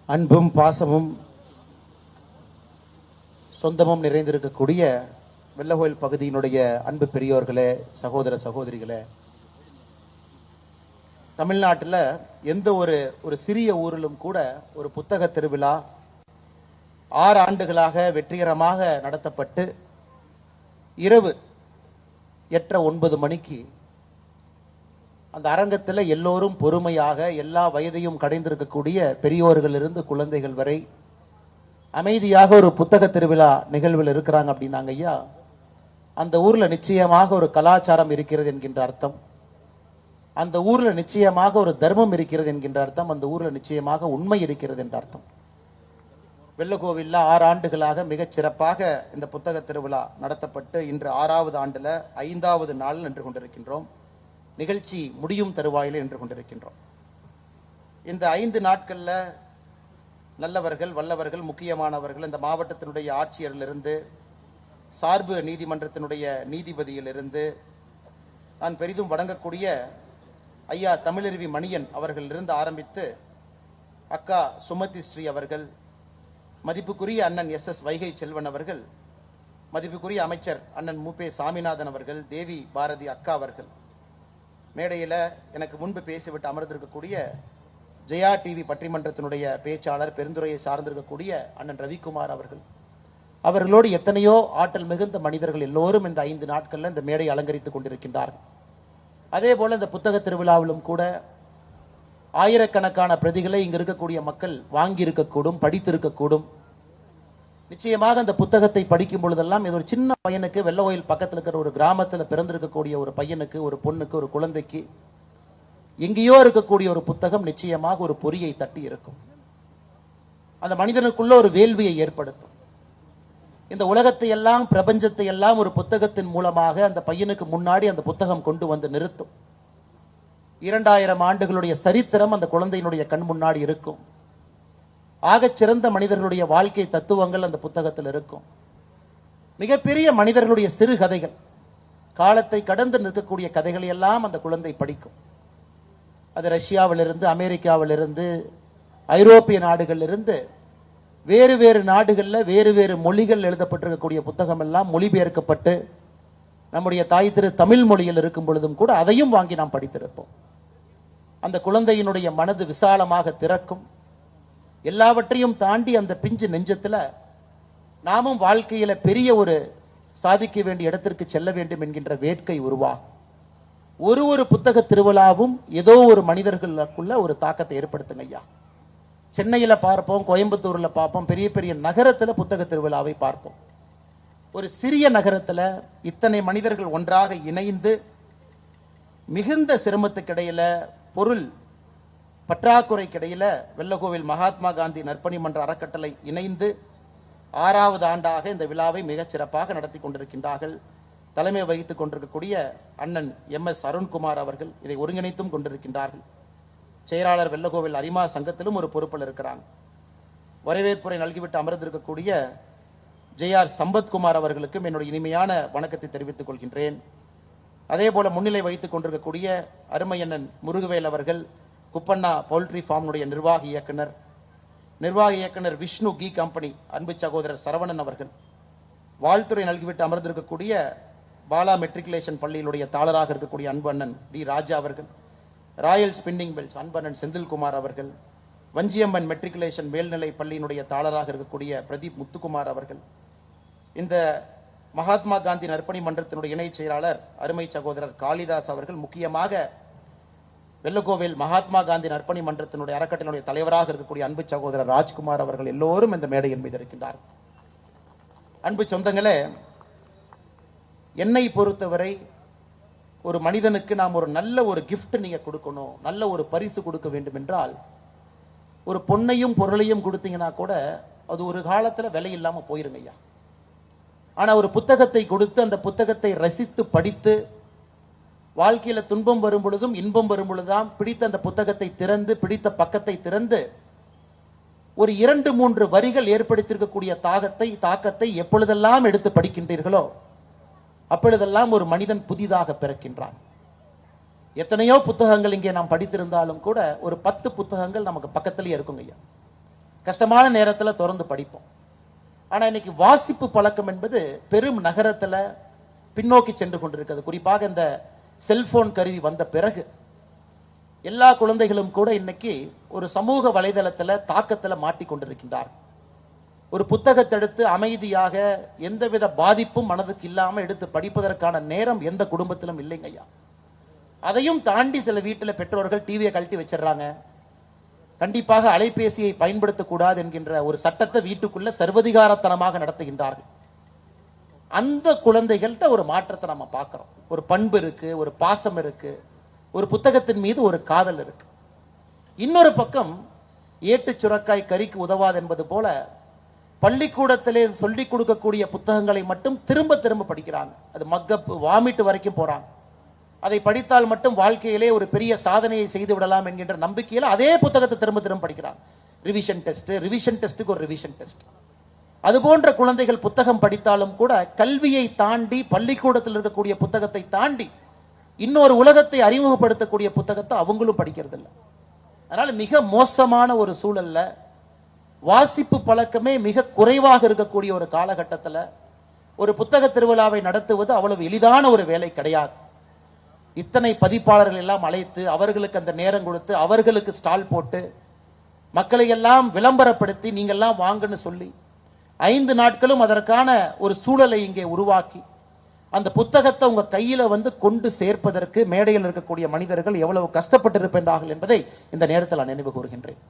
அன்பும் பாசமும் சொந்தமும் நிறைந்திருக்கக்கூடிய வெள்ளகோயில் பகுதியினுடைய அன்பு பெரியோர்களே, சகோதர சகோதரிகளே, தமிழ்நாட்டில் எந்த ஒரு சிறிய ஊரிலும் கூட ஒரு புத்தக திருவிழா 6 ஆண்டுகளாக வெற்றிகரமாக நடத்தப்பட்டு இரவு 8:30-9 மணிக்கு அந்த அரங்கத்தில் எல்லோரும் பொறுமையாக எல்லா வயதையும் கடைந்திருக்கக்கூடிய பெரியோர்களிலிருந்து குழந்தைகள் வரை அமைதியாக ஒரு புத்தக திருவிழா நிகழ்வில் இருக்கிறாங்க அப்படின்னாங்க ஐயா. அந்த ஊர்ல நிச்சயமாக ஒரு கலாச்சாரம் இருக்கிறது என்கின்ற அர்த்தம், அந்த ஊர்ல நிச்சயமாக ஒரு தர்மம் இருக்கிறது என்கின்ற அர்த்தம், அந்த ஊர்ல நிச்சயமாக உண்மை இருக்கிறது என்ற அர்த்தம். வெள்ளக்கோவில்ல 6 ஆண்டுகளாக மிகச் சிறப்பாக இந்த புத்தக திருவிழா நடத்தப்பட்டு இன்று 6வது ஆண்டுல 5வது நாள் நின்று கொண்டிருக்கின்றோம். நிகழ்ச்சி முடியும் தருவாயில் நின்று கொண்டிருக்கின்றோம். இந்த 5 நாட்கள்ல நல்லவர்கள், வல்லவர்கள், முக்கியமானவர்கள், இந்த மாவட்டத்தினுடைய ஆட்சியரிலிருந்து, சார்பு நீதிமன்றத்தினுடைய நீதிபதியிலிருந்து, நான் பெரிதும் வணங்கக்கூடிய ஐயா தமிழருவி மணியன் அவர்களிலிருந்து ஆரம்பித்து அக்கா சுமதி ஸ்ரீ அவர்கள், மதிப்புக்குரிய அண்ணன் எஸ் வைகை செல்வன் அவர்கள், மதிப்புக்குரிய அமைச்சர் அண்ணன் மூபே சாமிநாதன் அவர்கள், தேவி பாரதி அக்கா அவர்கள், மேடையில் எனக்கு முன்பு பேசிவிட்டு அமர்ந்திருக்கக்கூடிய ஜெயா டிவி பட்டிமன்றத்தினுடைய பேச்சாளர், பெருந்துறையை சார்ந்திருக்கக்கூடிய அண்ணன் ரவிக்குமார் அவர்கள், அவர்களோடு எத்தனையோ ஆற்றல் மிகுந்த மனிதர்கள் எல்லோரும் இந்த 5 நாட்கள்ல இந்த மேடை அலங்கரித்துக் கொண்டிருக்கின்றார்கள். அதே போல இந்த புத்தக திருவிழாவிலும் கூட ஆயிரக்கணக்கான பிரதிகளை இங்கு இருக்கக்கூடிய மக்கள் வாங்கி இருக்கக்கூடும், படித்திருக்கக்கூடும். நிச்சயமாக அந்த புத்தகத்தை படிக்கும் பொழுதெல்லாம் இது ஒரு சின்ன பையனுக்கு, வெள்ளகோயில் பக்கத்தில் இருக்கிற ஒரு கிராமத்தில் பிறந்திருக்கக்கூடிய ஒரு பையனுக்கு, ஒரு பொண்ணுக்கு, ஒரு குழந்தைக்கு எங்கேயோ இருக்கக்கூடிய ஒரு புத்தகம் நிச்சயமாக ஒரு பொறியை தட்டி இருக்கும். அந்த மனிதனுக்குள்ள ஒரு வேள்வியை ஏற்படுத்தும். இந்த உலகத்தை எல்லாம், பிரபஞ்சத்தை எல்லாம் ஒரு புத்தகத்தின் மூலமாக அந்த பையனுக்கு முன்னாடி அந்த புத்தகம் கொண்டு வந்து நிறுத்தும். 2000 ஆண்டுகளுடைய சரித்திரம் அந்த குழந்தையினுடைய கண் முன்னாடி இருக்கும். ஆகச் சிறந்த மனிதர்களுடைய வாழ்க்கை தத்துவங்கள் அந்த புத்தகத்தில் இருக்கும். மிகப்பெரிய மனிதர்களுடைய சிறு கதைகள், காலத்தை கடந்து நிற்கக்கூடிய கதைகளை எல்லாம் அந்த குழந்தை படிக்கும். அது ரஷ்யாவிலிருந்து, அமெரிக்காவிலிருந்து, ஐரோப்பிய நாடுகளிலிருந்து, வேறு வேறு நாடுகளில் வேறு வேறு மொழிகள் எழுதப்பட்டிருக்கக்கூடிய புத்தகம் எல்லாம் மொழிபெயர்க்கப்பட்டு நம்முடைய தாய் திரு தமிழ் மொழியில் இருக்கும் பொழுதும் கூட அதையும் வாங்கி நாம் படித்திருப்போம். அந்த குழந்தையினுடைய மனது விசாலமாக திறக்கும். எல்லாவற்றையும் தாண்டி அந்த பிஞ்சு நெஞ்சத்துல நாமும் வாழ்க்கையில பெரிய ஒரு சாதிக்க வேண்டிய இடத்திற்கு செல்ல வேண்டும் என்கின்ற வேட்கை உருவாகும். ஒரு புத்தக திருவிழாவும் ஏதோ ஒரு மனிதர்களுக்குள்ள ஒரு தாக்கத்தை ஏற்படுத்துங்க ஐயா. சென்னையில பார்ப்போம், கோயம்புத்தூர்ல பார்ப்போம், பெரிய பெரிய நகரத்துல புத்தக திருவிழாவை பார்ப்போம். ஒரு சிறிய நகரத்துல இத்தனை மனிதர்கள் ஒன்றாக இணைந்து மிகுந்த சிரமத்துக்கிடையில, பொருள் பற்றாக்குறைக்கிடையில வெள்ளகோவில் மகாத்மா காந்தி நற்பணி மன்ற அறக்கட்டளை இணைந்து 6வது ஆண்டாக இந்த விழாவை மிகச் சிறப்பாக நடத்தி கொண்டிருக்கின்றார்கள். தலைமை வகித்துக் கொண்டிருக்கக்கூடிய அண்ணன் MS அருண்குமார் அவர்கள் இதை ஒருங்கிணைத்தும் கொண்டிருக்கின்றார்கள். செயலாளர் வெள்ளகோவில் அரிமா சங்கத்திலும் ஒரு பொறுப்பில் இருக்கிறாங்க. வரவேற்புரை நல்கிவிட்டு அமர்ந்திருக்கக்கூடிய JR சம்பத்குமார் அவர்களுக்கும் என்னுடைய இனிமையான வணக்கத்தை தெரிவித்துக் கொள்கின்றேன். அதே போல முன்னிலை வைத்துக் கொண்டிருக்கக்கூடிய அருமையண்ணன் முருகவேல் அவர்கள், குப்பண்ணா பவுல்ட்ரி ஃபார்முடைய நிர்வாக இயக்குனர் விஷ்ணு கீ கம்பெனி அன்பு சகோதரர் சரவணன் அவர்கள், வாழ்த்துறை நல்கிவிட்டு அமர்ந்திருக்கக்கூடிய பாலா மெட்ரிகுலேஷன் பள்ளியினுடைய தாளராக இருக்கக்கூடிய அன்பு அண்ணன் டி ராஜா அவர்கள், ராயல் ஸ்பின்னிங் பெல்ஸ் அன்பண்ணன் செந்தில்குமார் அவர்கள், வஞ்சியம்மன் மெட்ரிகுலேஷன் மேல்நிலை பள்ளியினுடைய தாளராக இருக்கக்கூடிய பிரதீப் முத்துக்குமார் அவர்கள், இந்த மகாத்மா காந்தி நற்பணி மன்றத்தினுடைய இணை செயலாளர் அருமை சகோதரர் காளிதாஸ் அவர்கள், முக்கியமாக வெள்ளகோவில் மகாத்மா காந்தி நற்பணி மன்றத்தினுடைய அறக்கட்டளையுடைய தலைவராக இருக்கக்கூடிய அன்பு சகோதரர் ராஜ்குமார் அவர்கள் எல்லோரும் இந்த மேடையின் மீது இருக்கின்றார். அன்பு சொந்தங்களே, என்னை பொறுத்தவரை ஒரு மனிதனுக்கு நாம் ஒரு நல்ல ஒரு கிஃப்ட் நீங்க கொடுக்கணும், நல்ல ஒரு பரிசு கொடுக்க வேண்டும் என்றால், ஒரு பொன்னையும் பொருளையும் கொடுத்தீங்கன்னா கூட அது ஒரு காலத்துல விலை இல்லாம போயிருங்க ஐயா. ஆனா ஒரு புத்தகத்தை கொடுத்து அந்த புத்தகத்தை ரசித்து படித்து வாழ்க்கையில துன்பம் வரும் பொழுதும் இன்பம் வரும் பொழுதுதான் பிடித்த அந்த புத்தகத்தை திறந்து, பிடித்த பக்கத்தை திறந்து ஒரு 2-3 வரிகள் ஏற்படுத்தியிருக்கக்கூடிய தாக்கத்தை எப்பொழுதெல்லாம் எடுத்து படிக்கின்றீர்களோ அப்பொழுதெல்லாம் ஒரு மனிதன் புதிதாக பிறக்கின்றான். எத்தனையோ புத்தகங்கள் இங்கே நாம் படித்திருந்தாலும் கூட ஒரு 10 புத்தகங்கள் நமக்கு பக்கத்திலேயே இருக்குங்க ஐயா. கஷ்டமான நேரத்துல திறந்து படிப்போம். ஆனா இன்னைக்கு வாசிப்பு பழக்கம் என்பது பெரும் நகரத்துல பின்னோக்கி சென்று கொண்டிருக்கிறது. குறிப்பாக இந்த செல்போன் கருவி வந்த பிறகு எல்லா குழந்தைகளும் கூட இன்னைக்கு ஒரு சமூக வலைதளத்துல தாக்கத்துல மாட்டிக்கொண்டிருக்கின்றார். ஒரு புத்தகத்தை எடுத்து அமைதியாக எந்தவித பாதிப்பும் மனதுக்கு இல்லாம எடுத்து படிப்பதற்கான நேரம் எந்த குடும்பத்திலும் இல்லைங்க ஐயா. அதையும் தாண்டி சில வீட்டில் பெற்றோர்கள் டிவியை கழட்டி வச்சிடறாங்க. கண்டிப்பாக அலைபேசியை பயன்படுத்தக்கூடாது என்கின்ற ஒரு சட்டத்தை வீட்டுக்குள்ள சர்வதிகாரத்தனமாக நடத்துகின்றார்கள். அந்த குழந்தைகள்கிட்ட ஒரு மாற்றத்தை நம்ம பார்க்கிறோம். ஒரு பண்பு இருக்கு, ஒரு பாசம் இருக்கு, ஒரு புத்தகத்தின் மீது ஒரு காதல் இருக்கு. இன்னொரு பக்கம் ஏட்டு சுரக்காய் கறிக்கு உதவாது என்பது போல பள்ளிக்கூடத்திலே சொல்லிக் கொடுக்கக்கூடிய புத்தகங்களை மட்டும் திரும்ப திரும்ப படிக்கிறாங்க. அது மக்கப் வாமிட்டு வரைக்கும் போறாங்க. அதை படித்தால் மட்டும் வாழ்க்கையிலே ஒரு பெரிய சாதனையை செய்து விடலாம் என்கின்ற நம்பிக்கையில் அதே புத்தகத்தை திரும்ப திரும்ப படிக்கிறாங்க. ரிவிஷன் டெஸ்ட்டுக்கு ஒரு ரிவிஷன் டெஸ்ட். அது போன்ற குழந்தைகள் புத்தகம் படித்தாலும் கூட கல்வியை தாண்டி பள்ளிக்கூடத்தில் இருக்கக்கூடிய புத்தகத்தை தாண்டி இன்னொரு உலகத்தை அறிமுகப்படுத்தக்கூடிய புத்தகத்தை அவங்களும் படிக்கிறது இல்லை. அதனால மிக மோசமான ஒரு சூழல்ல வாசிப்பு பழக்கமே மிக குறைவாக இருக்கக்கூடிய ஒரு காலகட்டத்தில் ஒரு புத்தக திருவிழாவை நடத்துவது அவ்வளவு எளிதான ஒரு வேலை கிடையாது. இத்தனை பதிப்பாளர்கள் எல்லாம் அழைத்து அவர்களுக்கு அந்த நேரம் கொடுத்து அவர்களுக்கு ஸ்டால் போட்டு மக்களை எல்லாம் விளம்பரப்படுத்தி நீங்கெல்லாம் வாங்கன்னு சொல்லி 5 நாட்களும் அதற்கான ஒரு சூழலை இங்கே உருவாக்கி அந்த புத்தகத்தை உங்க கையில வந்து கொண்டு சேர்ப்பதற்கு மேடையில் இருக்கக்கூடிய மனிதர்கள் எவ்வளவு கஷ்டப்பட்டிருப்பார்கள் என்பதை இந்த நேரத்தில் நான் நினைவு கூறுகின்றேன்.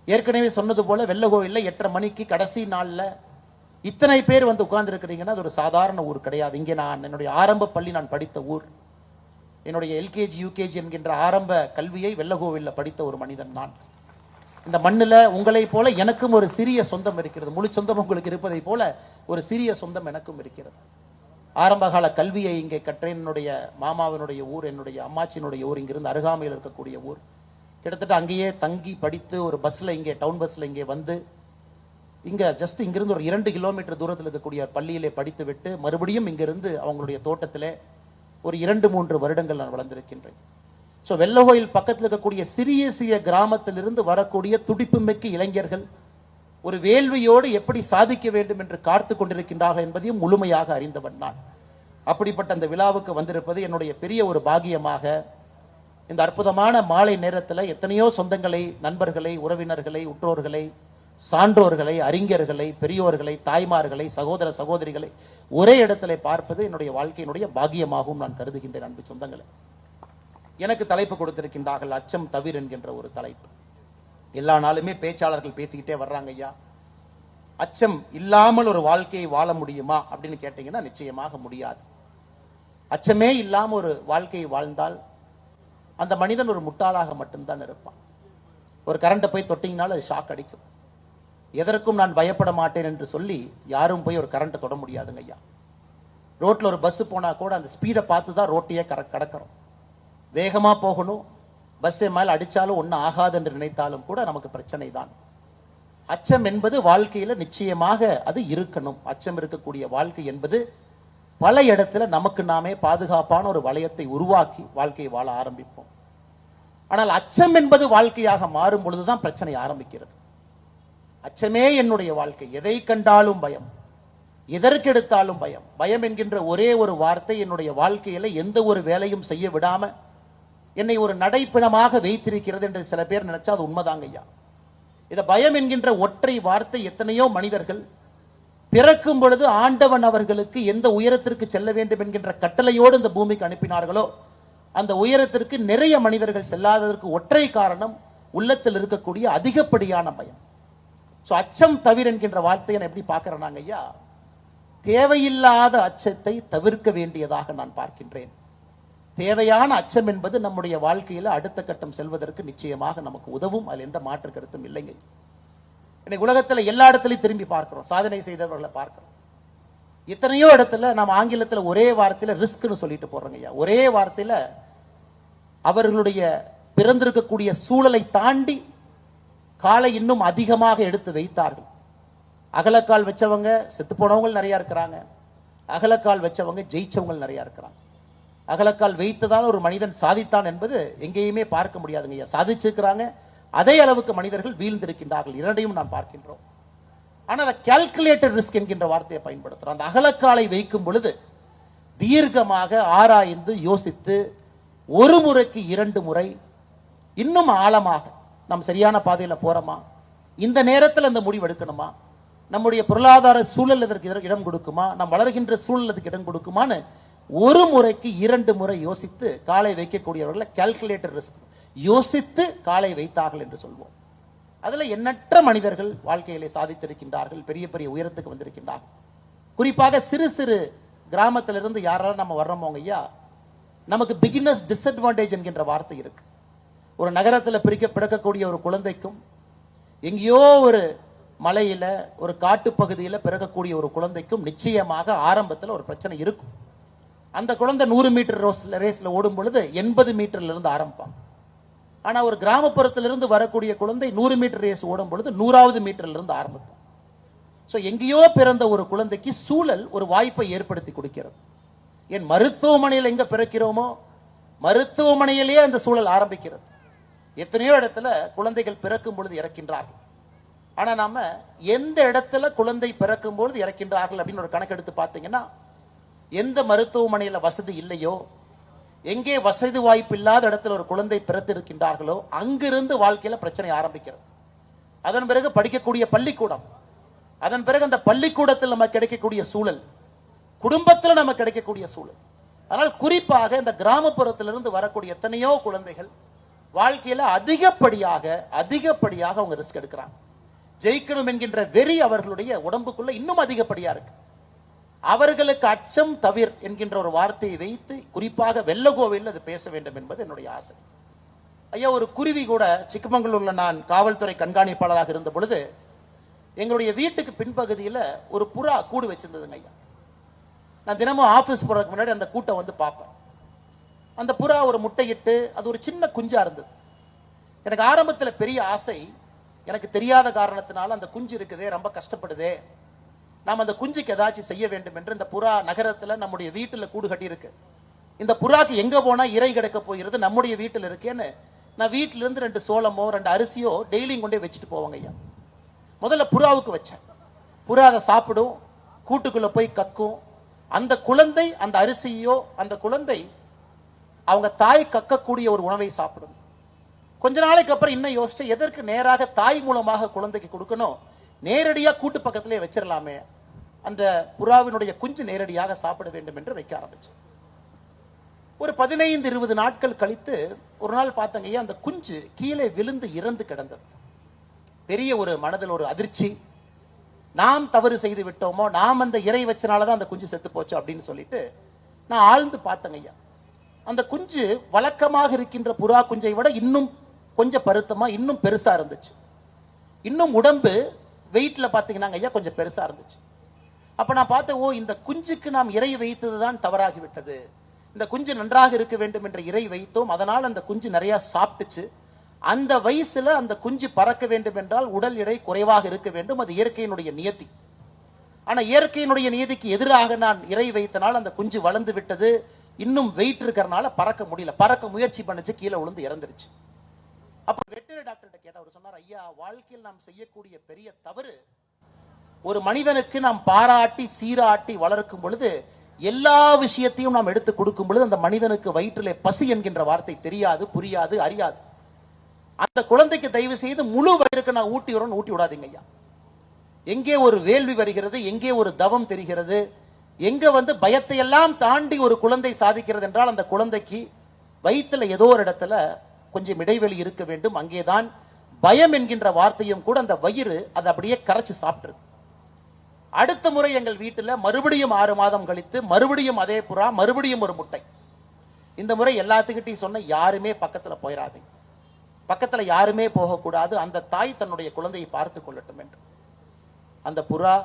ஏற்கனவே சொன்னது போல வெள்ளகோவில்ல 8:30 மணிக்கு கடைசி நாள்ல இத்தனை பேர் வந்து உட்கார்ந்து இருக்கிறீங்கன்னா அது ஒரு சாதாரண ஊர் கிடையாது. இங்கே நான் என்னுடைய ஆரம்ப பள்ளி நான் படித்த ஊர். என்னுடைய எல்கேஜி யூகேஜி என்கின்ற ஆரம்ப கல்வியை வெள்ளகோவில்ல படித்த ஒரு மனிதன் நான். இந்த மண்ணில் உங்களை போல எனக்கும் ஒரு சிறிய சொந்தம் இருக்கிறது. முழு சொந்தம் உங்களுக்கு இருப்பதை போல ஒரு சிறிய சொந்தம் எனக்கும் இருக்கிறது. ஆரம்பகால கல்வியை இங்கே கற்றேன். என்னுடைய மாமாவினுடைய ஊர், என்னுடைய அம்மாச்சியினுடைய ஊர், இங்கிருந்து அருகாமையில் இருக்கக்கூடிய ஊர். கிட்டத்தட்ட அங்கேயே தங்கி படித்து ஒரு பஸ்ல இங்கே டவுன் பஸ்ல இங்கே வந்து இங்க ஜஸ்ட் இங்கிருந்து ஒரு 2 கிலோமீட்டர் தூரத்தில் இருக்கக்கூடிய பள்ளியிலே படித்து விட்டு மறுபடியும் இங்கிருந்து அவங்களுடைய தோட்டத்திலே ஒரு 2-3 வருடங்கள் நான் வளர்ந்திருக்கின்றேன். ஸோ வெள்ளகோயில் பக்கத்தில் இருக்கக்கூடிய சிறிய சிறிய கிராமத்திலிருந்து வரக்கூடிய துடிப்புமிக்க இளைஞர்கள் ஒரு வேள்வியோடு எப்படி சாதிக்க வேண்டும் என்று காத்து கொண்டிருக்கின்றார்கள் என்பதையும் முழுமையாக அறிந்தவன் நான். அப்படிப்பட்ட அந்த விழாவுக்கு வந்திருப்பது என்னுடைய பெரிய ஒரு பாகியமாக இந்த அற்புதமான மாலை நேரத்தில் எத்தனையோ சொந்தங்களை, நண்பர்களை, உறவினர்களை, உற்றோர்களை, சான்றோர்களை, அறிஞர்களை, பெரியோர்களை, தாய்மார்களை, சகோதர சகோதரிகளை ஒரே இடத்துல பார்ப்பது என்னுடைய வாழ்க்கையினுடைய பாகியமாகவும் நான் கருதுகின்றேன். அன்பு சொந்தங்களை, எனக்கு தலைப்பு கொடுத்திருக்கின்றார்கள் அச்சம் தவிர என்கின்ற ஒரு தலைப்பு. எல்லா நாளுமே பேச்சாளர்கள் பேசிக்கிட்டே வர்றாங்க. ஐயா, அச்சம் இல்லாமல் ஒரு வாழ்க்கையை வாழ முடியுமா அப்படின்னு கேட்டீங்கன்னா நிச்சயமாக முடியாது. அச்சமே இல்லாம ஒரு வாழ்க்கையை வாழ்ந்தால் அந்த மனிதன் ஒரு முட்டாளாக மட்டும்தான் இருப்பான். ஒரு கரண்டை போய் தொட்டிங்கனாலும் அது ஷாக் அடிக்கும். எதற்கும் நான் பயப்பட மாட்டேன் என்று சொல்லி யாரும் போய் ஒரு கரண்ட்டை தொட முடியாதுங்க ஐயா. ரோட்ல ஒரு பஸ் போனா கூட அந்த ஸ்பீடை பார்த்து தான் ரோட்டையே கடக்கிறோம். வேகமா போகணும், பஸ் மேல அடிச்சாலும் ஒன்னும் ஆகாது என்று நினைத்தாலும் கூட நமக்கு பிரச்சனை தான். அச்சம் என்பது வாழ்க்கையில நிச்சயமாக அது இருக்கணும். அச்சம் இருக்கக்கூடிய வாழ்க்கை என்பது பல இடத்துல நமக்கு நாமே பாதுகாப்பான ஒரு வளையத்தை உருவாக்கி வாழ்க்கையை வாழ ஆரம்பிப்போம். ஆனால் அச்சம் என்பது வாழ்க்கையாக மாறும் பொழுதுதான் பிரச்சனை ஆரம்பிக்கிறது. அச்சமே என்னுடைய வாழ்க்கை, எதை கண்டாலும் பயம், எதற்கெடுத்தாலும் பயம். பயம் என்கின்ற ஒரே ஒரு வார்த்தை என்னுடைய வாழ்க்கையில எந்த ஒரு வேலையும் செய்ய விடாம என்னை ஒரு நடைப்பிணமாக வைத்திருக்கிறது என்று சில பேர் நினைச்சா அது உண்மைதாங்க ஐயா. இத பயம் என்கின்ற ஒற்றை வார்த்தை எத்தனையோ மனிதர்கள் பிறக்கும் பொழுது ஆண்டவன் அவர்களுக்கு எந்த உயரத்திற்கு செல்ல வேண்டும் என்கின்ற கட்டளையோடு இந்த பூமிக்கு அனுப்பினார்களோ அந்த உயரத்திற்கு நிறைய மனிதர்கள் செல்லாததற்கு ஒற்றை காரணம் உள்ளத்தில் இருக்கக்கூடிய அதிகப்படியான பயம். சோ அச்சம் தவிர என்கின்ற வார்த்தையை எப்படி பார்க்கிறேன் ஐயா, தேவையில்லாத அச்சத்தை தவிர்க்க வேண்டியதாக நான் பார்க்கின்றேன். தேவையான அச்சம் என்பது நம்முடைய வாழ்க்கையில அடுத்த கட்டம் செல்வதற்கு நிச்சயமாக நமக்கு உதவும். அதில் எந்த மாற்று கருத்தும் இல்லைங்க. இன்னைக்கு உலகத்துல எல்லா இடத்துலையும் திரும்பி பார்க்கிறோம், சாதனை செய்தவர்களை பார்க்கிறோம். எத்தனையோ இடத்துல நம்ம ஆங்கிலத்தில் ஒரே வார்த்தையில ரிஸ்க்னு சொல்லிட்டு போறோங்க ஐயா. ஒரே வார்த்தையில அவர்களுடைய பிறந்திருக்கக்கூடிய சூழலை தாண்டி காலை இன்னும் அதிகமாக எடுத்து வைத்தார்கள். அகலக்கால் வச்சவங்க செத்து போனவங்க நிறைய இருக்கிறாங்க, அகலக்கால் வச்சவங்க ஜெயிச்சவங்க நிறைய இருக்கிறாங்க. அகலக்கால் வைத்ததால் ஒரு மனிதன் சாதித்தான் என்பது எங்கேயுமே பார்க்க முடியாதுங்க ஐயா. சாதிச்சிருக்கிறாங்க, அதே அளவுக்கு மனிதர்கள் வீழ்ந்திருக்கின்றார்கள். இரண்டையும் நாம் பார்க்கின்றோம். ஆனால் கால்குலேட்டட் ரிஸ்க் என்கின்ற வார்த்தையை பயன்படுத்துறோம். அந்த அகலக்காலை வைக்கும் பொழுது தீர்க்கமாக ஆராய்ந்து யோசித்து ஒரு முறைக்கு 2 முறை இன்னும் ஆழமாக நாம் சரியான பாதையில போறோமா, இந்த நேரத்தில் அந்த முடிவு எடுக்கணுமா, நம்முடைய பொருளாதார சூழல் இதற்கு இடம் கொடுக்குமா, நாம் வளர்கின்ற சூழல் அதுக்கு இடம் கொடுக்குமான்னு ஒரு முறைக்கு 2 முறை யோசித்து காலை வைக்கக்கூடியவர்களை கால்குலேட்டட் ரிஸ்க் யோசித்து காலை வைத்தார்கள் என்று சொல்வோம். அதுல எண்ணற்ற மனிதர்கள் வாழ்க்கையிலே சாதித்திருக்கின்றார்கள், பெரிய பெரிய உயரத்துக்கு வந்திருக்கின்றார்கள். குறிப்பாக சிறு சிறு கிராமத்திலிருந்து யாராலும் நம்ம வர்றோமோங்க ஐயா, நமக்கு பிகினர்ஸ் டிஸ்அட்வான்டேஜ் என்கின்ற வார்த்தை இருக்கு. ஒரு நகரத்தில் பிறக்கக்கூடிய ஒரு குழந்தைக்கும் எங்கேயோ ஒரு மலையில ஒரு காட்டு பகுதியில் பிறக்கக்கூடிய ஒரு குழந்தைக்கும் நிச்சயமாக ஆரம்பத்தில் ஒரு பிரச்சனை இருக்கும். அந்த குழந்தை 100 மீட்டர் ரேஸ்ல ஓடும் பொழுது 80 மீட்டர்ல இருந்து ஆரம்பிப்பாங்க. ஆனா ஒரு கிராமப்புறத்திலிருந்து வரக்கூடிய குழந்தை 100 மீட்டர் ரேஸ் ஓடும் பொழுது 100வது மீட்டர்ல இருந்து ஆரம்பிப்பாங்க. ஸோ எங்கேயோ பிறந்த ஒரு குழந்தைக்கு சூழல் ஒரு வாய்ப்பை ஏற்படுத்தி கொடுக்கிறது. என் மருத்துவமனையில் எங்க பிறக்கிறோமோ மருத்துவமனையிலேயே அந்த சூழல் ஆரம்பிக்கிறது. எத்தனையோ இடத்துல குழந்தைகள் பிறக்கும் பொழுது இறக்கின்றார்கள். ஆனா நாம எந்த இடத்துல குழந்தை பிறக்கும் பொழுது இறக்கின்றார்கள் அப்படின்னு ஒரு கணக்கெடுத்து பார்த்தீங்கன்னா, எந்த மருத்துவமனையில வசதி இல்லையோ, எங்கே வசதி வாய்ப்பு இல்லாத இடத்துல ஒரு குழந்தை பிறத்திருக்கின்றார்களோ அங்கிருந்து வாழ்க்கையில பிரச்சனை ஆரம்பிக்கிறது. அதன் பிறகு படிக்கக்கூடிய பள்ளிக்கூடம், அதன் பிறகு அந்த பள்ளிக்கூடத்தில் நமக்கு கிடைக்கக்கூடிய சூழல், குடும்பத்தில் நமக்கு கிடைக்கக்கூடிய சூழல். ஆனால் குறிப்பாக இந்த கிராமப்புறத்திலிருந்து வரக்கூடிய எத்தனையோ குழந்தைகள் வாழ்க்கையில அதிகப்படியாக அவங்க ரிஸ்க் எடுக்கிறாங்க. ஜெயிக்கணும் என்கின்ற வெறி அவர்களுடைய உடம்புக்குள்ள இன்னும் அதிகப்படியா இருக்கு. அவர்களுக்கு அச்சம் தவிர் என்கின்ற ஒரு வார்த்தையை வைத்து குறிப்பாக வெள்ளகோவையில் அது பேச வேண்டும் என்பது என்னுடைய ஆசை. ஐயா, ஒரு குருவி கூட சிக்கமங்களூர்ல நான் காவல்துறை கண்காணிப்பாளராக இருந்த பொழுது எங்களுடைய வீட்டுக்கு பின்பகுதியில் ஒரு புறா கூடு வச்சிருந்ததுங்க ஐயா. நான் தினமும் ஆபீஸ் போறதுக்கு முன்னாடி அந்த கூட்டை வந்து பார்ப்பேன். அந்த புறா ஒரு முட்டையிட்டு அது ஒரு சின்ன குஞ்சா இருந்தது. எனக்கு ஆரம்பத்தில் பெரிய ஆசை, எனக்கு தெரியாத காரணத்தினால அந்த குஞ்சு இருக்குதே, ரொம்ப கஷ்டப்படுதே, நாம் அந்த குஞ்சுக்கு ஏதாச்சும் செய்ய வேண்டும் என்று இந்த புறா நகரத்தில் நம்முடைய வீட்டில் கூடு கட்டி இருக்கு. இந்த புறாக்கு எங்க போனா இறை கிடைக்க போகிறது, நம்முடைய வீட்டில் இருக்கேன்னு நான் வீட்டில இருந்து 2 சோளமோ 2 அரிசியோ டெய்லியும் கொண்டே வச்சுட்டு போவாங்க ஐயா. முதல்ல புறாவுக்கு வச்சேன். புறா அதை சாப்பிடும், கூட்டுக்குள்ள போய் கக்கும். அந்த குழந்தை அந்த அரிசியோ அந்த குழந்தை அவங்க தாய் கக்கக்கூடிய ஒரு உணவை சாப்பிடும். கொஞ்ச நாளைக்கு அப்புறம் இன்னும் யோசிச்சு எதற்கு நேராக தாய் மூலமாக குழந்தைக்கு கொடுக்கணும், நேரடியாக கூட்டு பக்கத்திலே வச்சிடலாமே, அந்த புறாவினுடைய குஞ்சு நேரடியாக சாப்பிட வேண்டும் என்று வைக்க ஆரம்பிச்சு. ஒரு 15-20 நாட்கள் கழித்து ஒரு நாள் பார்த்தங்க, அந்த குஞ்சு கீழே விழுந்து இறந்து கிடந்தது. பெரிய ஒரு மனதில் ஒரு அதிர்ச்சி, நாம் தவறு செய்து விட்டோமோ, நாம் அந்த இறை வச்சனாலதான் அந்த குஞ்சு செத்து போச்சு அப்படின்னு சொல்லிட்டு நான் ஆழ்ந்து பார்த்தங்க ஐயா. அந்த குஞ்சு வழக்கமாக இருக்கின்ற புறா குஞ்சை விட இன்னும் கொஞ்சம் பருத்தமா இன்னும் பெருசா இருந்துச்சு. இன்னும் உடம்பு வெயிட்ல பாத்தீங்கன்னா ஐயா கொஞ்சம் பெருசா இருந்துச்சு. அப்ப நான் பார்த்தேன், ஓ, இந்த குஞ்சுக்கு நாம் இறை வைத்ததுதான் தவறாகிவிட்டது. இந்த குஞ்சு நன்றாக இருக்க வேண்டும் என்ற இறை வைத்தோம், அதனால் அந்த குஞ்சு நிறைய சாப்பிட்டுச்சு. அந்த வயசுல அந்த குஞ்சு பறக்க வேண்டும் என்றால் உடல் எடை குறைவாக இருக்க வேண்டும், அது இயற்கையினுடைய நியதி. ஆனா இயற்கையினுடைய நியதிக்கு எதிராக நான் இறை வைத்தனால் அந்த குஞ்சு வளர்ந்து விட்டது, இன்னும் வெயிட் இருக்கிறனால பறக்க முடியல. பறக்க முயற்சி பண்ணுச்சு, கீழே விழுந்து இறந்துருச்சு. அப்ப வெட்டரி டாக்டர் கேட்ட, அவர் சொன்னார், ஐயா, வாழ்க்கையில் நாம் செய்யக்கூடிய பெரிய தவறு, ஒரு மனிதனுக்கு நாம் பாராட்டி சீராட்டி வளர்க்கும் பொழுது எல்லா விஷயத்தையும் நாம் எடுத்து கொடுக்கும் பொழுது அந்த மனிதனுக்கு வயிற்றிலே பசி என்கின்ற வார்த்தை தெரியாது, புரியாது, அறியாது. அந்த குழந்தைக்கு தயவு செய்து முழு வயிறுக்கு நான் ஊட்டி விடாதீங்க ஐயா. எங்கே ஒரு வேள்வி வருகிறது, எங்கே ஒரு தவம் தெரிகிறது, எங்க பயத்தை எல்லாம் தாண்டி ஒரு குழந்தை சாதிக்கிறது என்றால் அந்த குழந்தைக்கு வயிற்றுல ஏதோ ஒரு இடத்துல கொஞ்சம் இடைவெளி இருக்க வேண்டும். அங்கேதான் பயம் என்கின்ற வார்த்தையும் கூட அந்த வயிறு அதை அப்படியே கரைச்சு சாப்பிட்டுருது. அடுத்த முறை எங்கள் வீட்டில் மறுபடியும் 6 மாதம் கழித்து மறுபடியும் அதே புறா, மறுபடியும் ஒரு முட்டை. இந்த முறை எல்லாத்துக்கிட்டையும் சொன்ன, யாருமே பக்கத்துல போயிடாது, பக்கத்துல யாருமே போகக்கூடாது, அந்த தாய் தன்னுடைய குழந்தையை பார்த்து கொள்ளட்டும் என்று. அந்த புறா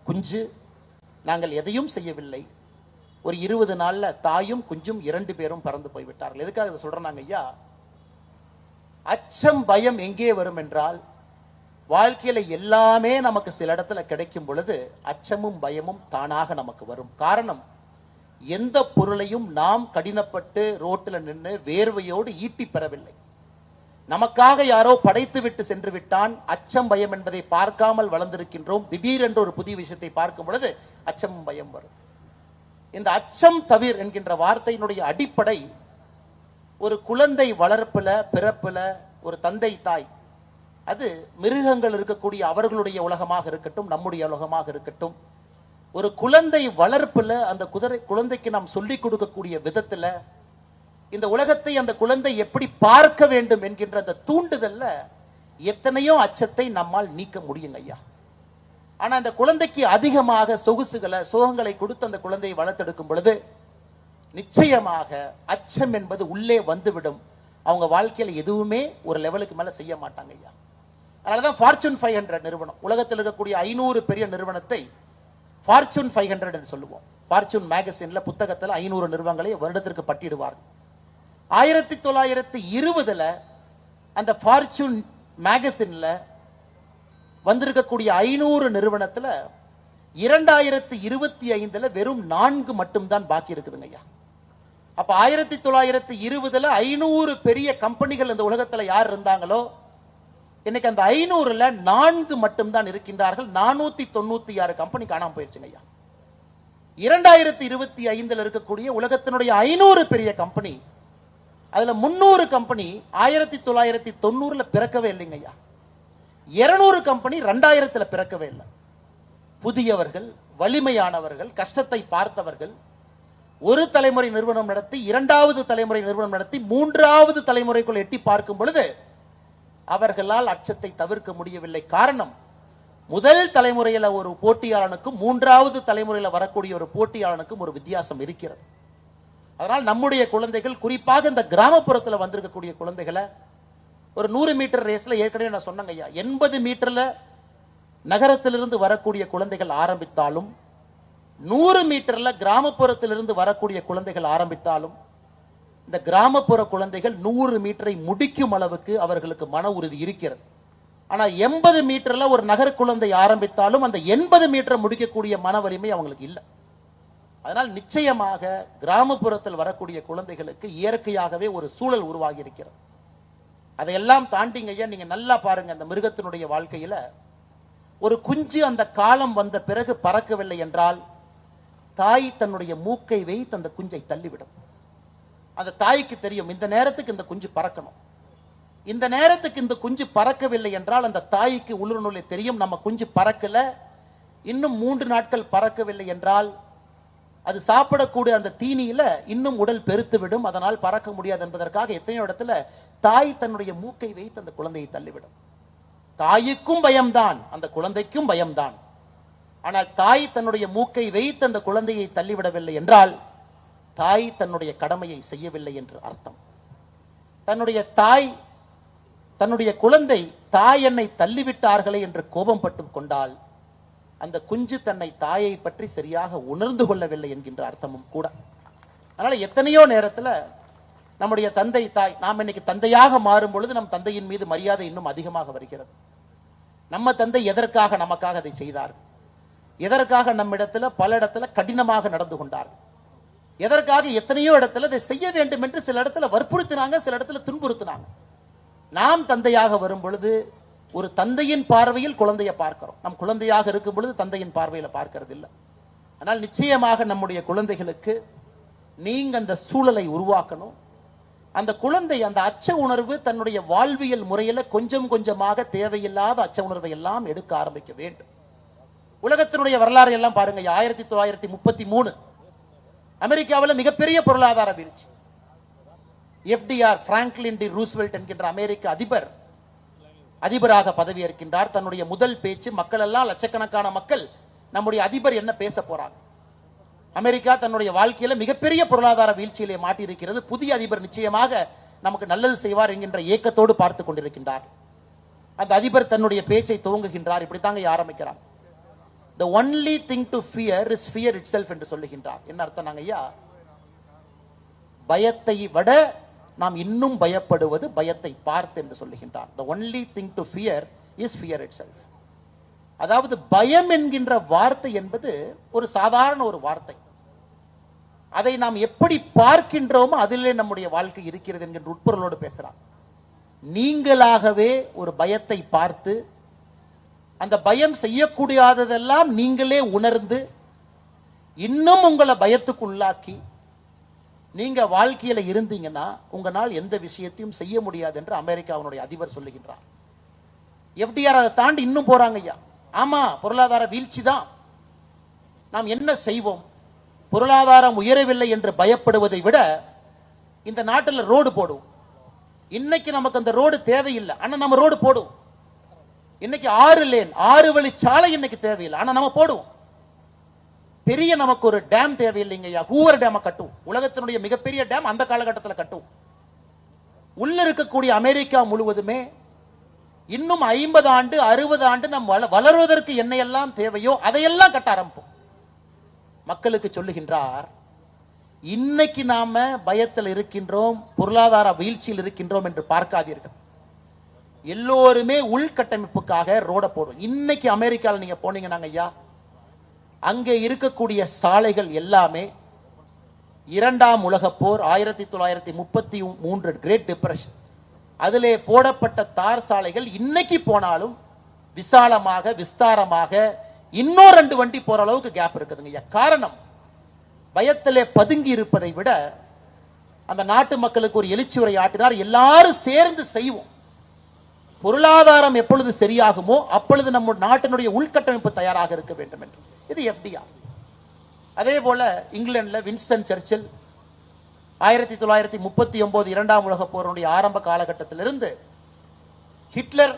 குஞ்சு, நாங்கள் எதையும் செய்யவில்லை, ஒரு 20 நாள்ல தாயும் குஞ்சும் 2 பேரும் பறந்து போய்விட்டார்கள். எதுக்காக இதை சொல்றாங்க ஐயா? அச்சம் பயம் எங்கே வரும் என்றால், வாழ்க்கையில எல்லாமே நமக்கு சில இடத்துல கிடைக்கும் பொழுது அச்சமும் பயமும் தானாக நமக்கு வரும். காரணம், எந்த பொருளையும் நாம் கடினப்பட்டு ரோட்டில் நின்று வேர்வையோடு ஈட்டி பெறவில்லை. நமக்காக யாரோ படைத்து விட்டு சென்று விட்டான், அச்சம் பயம் என்பதை பார்க்காமல் வளர்ந்திருக்கின்றோம். திடீரென்று ஒரு புதிய விஷயத்தை பார்க்கும் பொழுது அச்சம் பயம் வரும். இந்த அச்சம் தவிர் என்கின்ற வார்த்தையினுடைய அடிப்படை ஒரு குழந்தை வளர்ப்புல பிறப்புல ஒரு தந்தை தாய், அது மிருகங்கள் இருக்கக்கூடிய அவர்களுடைய உலகமாக இருக்கட்டும், நம்முடைய உலகமாக இருக்கட்டும், ஒரு குழந்தை வளர்ப்புல அந்த குழந்தைக்கு நாம் சொல்லிக் கொடுக்கக்கூடிய விதத்துல இந்த உலகத்தை அந்த குழந்தை எப்படி பார்க்க வேண்டும் என்கின்ற அந்த தூண்டுதல்ல எத்தனையோ அச்சத்தை நம்மால் நீக்க முடியுங்க ஐயா. ஆனா அந்த குழந்தைக்கு அதிகமாக சொகுசுகளை சோகங்களை கொடுத்து அந்த குழந்தையை வளர்த்தெடுக்கும் பொழுது நிச்சயமாக அச்சம் என்பது உள்ளே வந்துவிடும். அவங்க வாழ்க்கையில எதுவுமே ஒரு லெவலுக்கு மேல செய்ய மாட்டாங்க ஐயா. அதனாலதான் ஃபார்ச்சூன் 500 நிறுவனம், உலகத்தில் இருக்கக்கூடிய 500 பெரிய நிறுவனத்தை ஃபார்ச்சூன் 500 என்று சொல்லுவோம். ஃபார்ச்சூன் மேகசின்ல புத்தகத்தில் 500 நிறுவனங்களை வருடத்திற்கு பட்டிடுவார்கள். 1920 அந்த ஃபார்ச்சூன் மேகசின்ல வந்திருக்கக்கூடிய 500 நிறுவனத்துல 2025 வெறும் 4 மட்டும்தான் பாக்கி இருக்குதுங்க ஐயா. அப்ப 1920 500 பெரிய கம்பெனிகள் இந்த உலகத்துல யார் இருந்தாங்களோ, இன்னைக்கு அந்த 500ல 4 மட்டும்தான் இருக்கின்றார்கள். 496 கம்பெனி காணாம போயிருச்சுங்க ஐயா. 2025 இருக்கக்கூடிய உலகத்தினுடைய 500 பெரிய கம்பெனி, அதுல 300 கம்பெனி 1990 பிறக்கவே இல்லைங்க ஐயா. 200 கம்பெனி 2000 பிறக்கவே இல்லை. புதியவர்கள், வலிமையானவர்கள், கஷ்டத்தை பார்த்தவர்கள், ஒரு தலைமுறை நிறுவனம் நடத்தி 2வது தலைமுறை நிறுவனம் நடத்தி 3வது தலைமுறைக்குள் எட்டி பார்க்கும் பொழுது அவர்களால் அச்சத்தை தவிர்க்க முடியவில்லை. காரணம், முதல் தலைமுறையில ஒரு போட்டியாளனுக்கும் 3வது தலைமுறையில வரக்கூடிய ஒரு போட்டியாளனுக்கும் ஒரு வித்தியாசம் இருக்கிறது. அதனால் நம்முடைய குழந்தைகள், குறிப்பாக இந்த கிராமப்புறத்தில் வந்திருக்கக்கூடிய குழந்தைகளை ஒரு 100 மீட்டர் ரேஸ்ல ஏற்கனவே நான் சொன்னங்க ஐயா, 80 மீட்டர்ல நகரத்திலிருந்து வரக்கூடிய குழந்தைகள் ஆரம்பித்தாலும் 100 மீட்டர்ல கிராமப்புறத்திலிருந்து வரக்கூடிய குழந்தைகள் ஆரம்பித்தாலும் இந்த கிராமப்புற குழந்தைகள் 100 மீட்டரை முடிக்கும் அளவுக்கு அவர்களுக்கு மன உறுதி இருக்கிறது. ஆனா 80 மீட்டர்ல ஒரு நகர குழந்தை ஆரம்பித்தாலும் அந்த 80 மீட்டர் முடிக்கக்கூடிய மன வலிமை அவங்களுக்கு இல்லை. அதனால் நிச்சயமாக கிராமப்புறத்தில் வரக்கூடிய குழந்தைகளுக்கு இயற்கையாகவே ஒரு சூழல் உருவாகி இருக்கிறது. அதையெல்லாம் தாண்டிங்க ஐயா, நீங்க நல்லா பாருங்க, அந்த மிருகத்தினுடைய வாழ்க்கையில ஒரு குஞ்சு அந்த காலம் வந்த பிறகு பறக்கவில்லை என்றால் தாய் தன்னுடைய மூக்கை வைத்து அந்த குஞ்சை தள்ளிவிடும். அந்த தாய்க்கு தெரியும் இந்த நேரத்துக்கு இந்த குஞ்சு பறக்கணும். இந்த நேரத்துக்கு இந்த குஞ்சு பறக்கவில்லை என்றால் அந்த தாய்க்கு உள்ளுணர்வுல தெரியும் நம்ம குஞ்சு பறக்கல, இன்னும் 3 நாட்கள் பறக்கவில்லை என்றால் அது சாப்பிடக்கூடிய அந்த தீனியில இன்னும் உடல் பெருத்து விடும், அதனால் பறக்க முடியாது என்பதற்காக எத்தனையோ இடத்துல தாய் தன்னுடைய மூக்கை வைத்து அந்த குழந்தையை தள்ளிவிடும். தாய்க்கும் பயம்தான், அந்த குழந்தைக்கும் பயம்தான். ஆனால் தாய் தன்னுடைய மூக்கை வைத்து அந்த குழந்தையை தள்ளிவிடவில்லை என்றால் தாய் தன்னுடைய கடமையை செய்யவில்லை என்று அர்த்தம். தன்னுடைய தாய், தன்னுடைய குழந்தை தாய் என்னை தள்ளிவிட்டார்களே என்று கோபம் பட்டு கொண்டால் அந்த குஞ்சு தன்னை தாயை பற்றி சரியாக உணர்ந்து கொள்ளவில்லை என்கின்ற அர்த்தமும் கூட. அதனால எத்தனையோ நேரத்தில் நம்முடைய தந்தை தாய், நாம் இன்னைக்கு தந்தையாக மாறும் பொழுது நம் தந்தையின் மீது மரியாதை இன்னும் அதிகமாக வருகிறது. நம்ம தந்தை எதற்காக நமக்காக அதை செய்தார், எதற்காக நம்மிடத்துல பல இடத்துல கடினமாக நடந்து கொண்டார், எதற்காக எத்தனையோ இடத்துல இதை செய்ய வேண்டும் என்று சில இடத்துல வற்புறுத்தினாங்க, சில இடத்துல துன்புறுத்தினாங்க. நாம் தந்தையாக வரும் பொழுது ஒரு தந்தையின் பார்வையில் குழந்தையை பார்க்கிறோம், நம் குழந்தையாக இருக்கும் பொழுது தந்தையின் பார்வையில பார்க்கிறது இல்லை. ஆனால் நிச்சயமாக நம்முடைய குழந்தைகளுக்கு நீங்க அந்த சூழலை உருவாக்கணும். அந்த குழந்தை அந்த அச்ச உணர்வு தன்னுடைய வாழ்வியல் முறையில கொஞ்சம் கொஞ்சமாக தேவையில்லாத அச்ச உணர்வை எல்லாம் எடுக்க ஆரம்பிக்க வேண்டும். உலகத்தினுடைய வரலாறு எல்லாம் பாருங்க, 1933 அமெரிக்காவில் மிகப்பெரிய பொருளாதார வீழ்ச்சி. எஃப்டிஆர், பிராங்க்லின் டி ரூஸ்வெல்ட் என்கின்ற அமெரிக்க அதிபராக பதவியேற்கின்றார். தன்னுடைய முதல் பேச்சு, மக்கள் எல்லாம் லட்சக்கணக்கான மக்கள் நம்முடைய அதிபர் என்ன பேச போறாங்க. அமெரிக்கா தன்னுடைய வாழ்க்கையில மிகப்பெரிய பொருளாதார வீழ்ச்சியிலே மாட்டியிருக்கிறது. புதிய அதிபர் நிச்சயமாக நமக்கு நல்லது செய்வார் என்கின்ற ஏக்கத்தோடு பார்த்து கொண்டிருக்கின்றார். அந்த அதிபர் தன்னுடைய பேச்சை துவங்குகின்றார். இப்படித்தாங்க ஆரம்பிக்கிறார். The only thing to fear is fear itself என்று சொல்லுகின்றார். என்ன அர்த்தம் ஐயா? பயத்தை விட நாம் இன்னும் பயப்படுவது பயத்தை பார்த்து என்று சொல்லுகின்றார். The only thing to fear is fear itself. அதாவது பயம் என்கின்ற வார்த்தை என்பது ஒரு சாதாரண ஒரு வார்த்தை. அதை நாம் எப்படி பார்க்கின்றோமோ அதிலே நம்முடைய வாழ்க்கை இருக்கிறது என்கின்ற உட்பொருளோடு பேசுறார். நீங்களாகவே ஒரு பயத்தை பார்த்து அந்த பயம் செய்யக்கூடாததெல்லாம் நீங்களே உணர்ந்து இன்னும் உங்களை பயத்துக்கு உள்ளாக்கி நீங்க வாழ்க்கையில இருந்தீங்கன்னா உங்களால் எந்த விஷயத்தையும் செய்ய முடியாது என்று அமெரிக்காவினுடைய அதிபர் சொல்லுகின்றார். எஃப்டிஆர் அதை தாண்டி இன்னும் போறாங்க ஐயா. ஆமா, பொருளாதார வீழ்ச்சி தான். நாம் என்ன செய்வோம்? பொருளாதாரம் உயரவில்லை என்று பயப்படுவதை விட இந்த நாட்டில் ரோடு போடுவோம். இன்னைக்கு நமக்கு அந்த ரோடு தேவையில்லை, ஆனா நம்ம ரோடு போடுவோம். இன்னைக்கு 6 லேன் 6 வழி சாலை இன்னைக்கு தேவையில்லை, ஆனா நம்ம போடுவோம். பெரிய நமக்கு ஒரு டேம் தேவையில்லைங்க ஐயா. ஹூவர் டேம் கட்டுவோம். உலகத்தினுடைய மிகப்பெரிய டேம் அந்த காலகட்டத்தில் கட்டுவோம். உள்ள இருக்கக்கூடிய அமெரிக்கா முழுவதுமே இன்னும் 50 ஆண்டு 60 ஆண்டு நம் வளர்வதற்கு என்ன எல்லாம் தேவையோ அதையெல்லாம் கட்ட ஆரம்பிப்போம். மக்களுக்கு சொல்லுகின்றார், இன்னைக்கு நாம பயத்தில் இருக்கின்றோம், பொருளாதார வீழ்ச்சியில் இருக்கின்றோம் என்று பார்க்காதீர்கள். எல்லோருமே உள்கட்டமைப்புக்காக ரோட போடும். இன்னைக்கு அமெரிக்காவில் நீங்க போனீங்கன்னா ஐயா, அங்கே இருக்கக்கூடிய சாலைகள் எல்லாமே 2ஆம் உலகப் போர் 1933 கிரேட் டிப்ரெஷன் அதிலே போடப்பட்ட தார் சாலைகள் இன்னைக்கு போனாலும் விசாலமாக விஸ்தாரமாக இன்னும் 2 வண்டி போற அளவுக்கு கேப் இருக்குதுங்க. காரணம், பயத்திலே பதுங்கி இருப்பதை விட அந்த நாட்டு மக்களுக்கு ஒரு எழுச்சி உரை ஆட்டினார். எல்லாரும் சேர்ந்து செய்வோம். பொருளாதாரம் எப்பொழுது சரியாகுமோ அப்பொழுது நம்ம நாட்டினுடைய உள்கட்டமைப்பு தயாராக இருக்க வேண்டும் என்று. இது எஃப்டிஆர். அதே போல இங்கிலாந்துல வின்ஸ்டன் சர்ச்சில் 1939 2ஆம் உலகப் போருடைய ஆரம்ப காலகட்டத்திலிருந்து ஹிட்லர்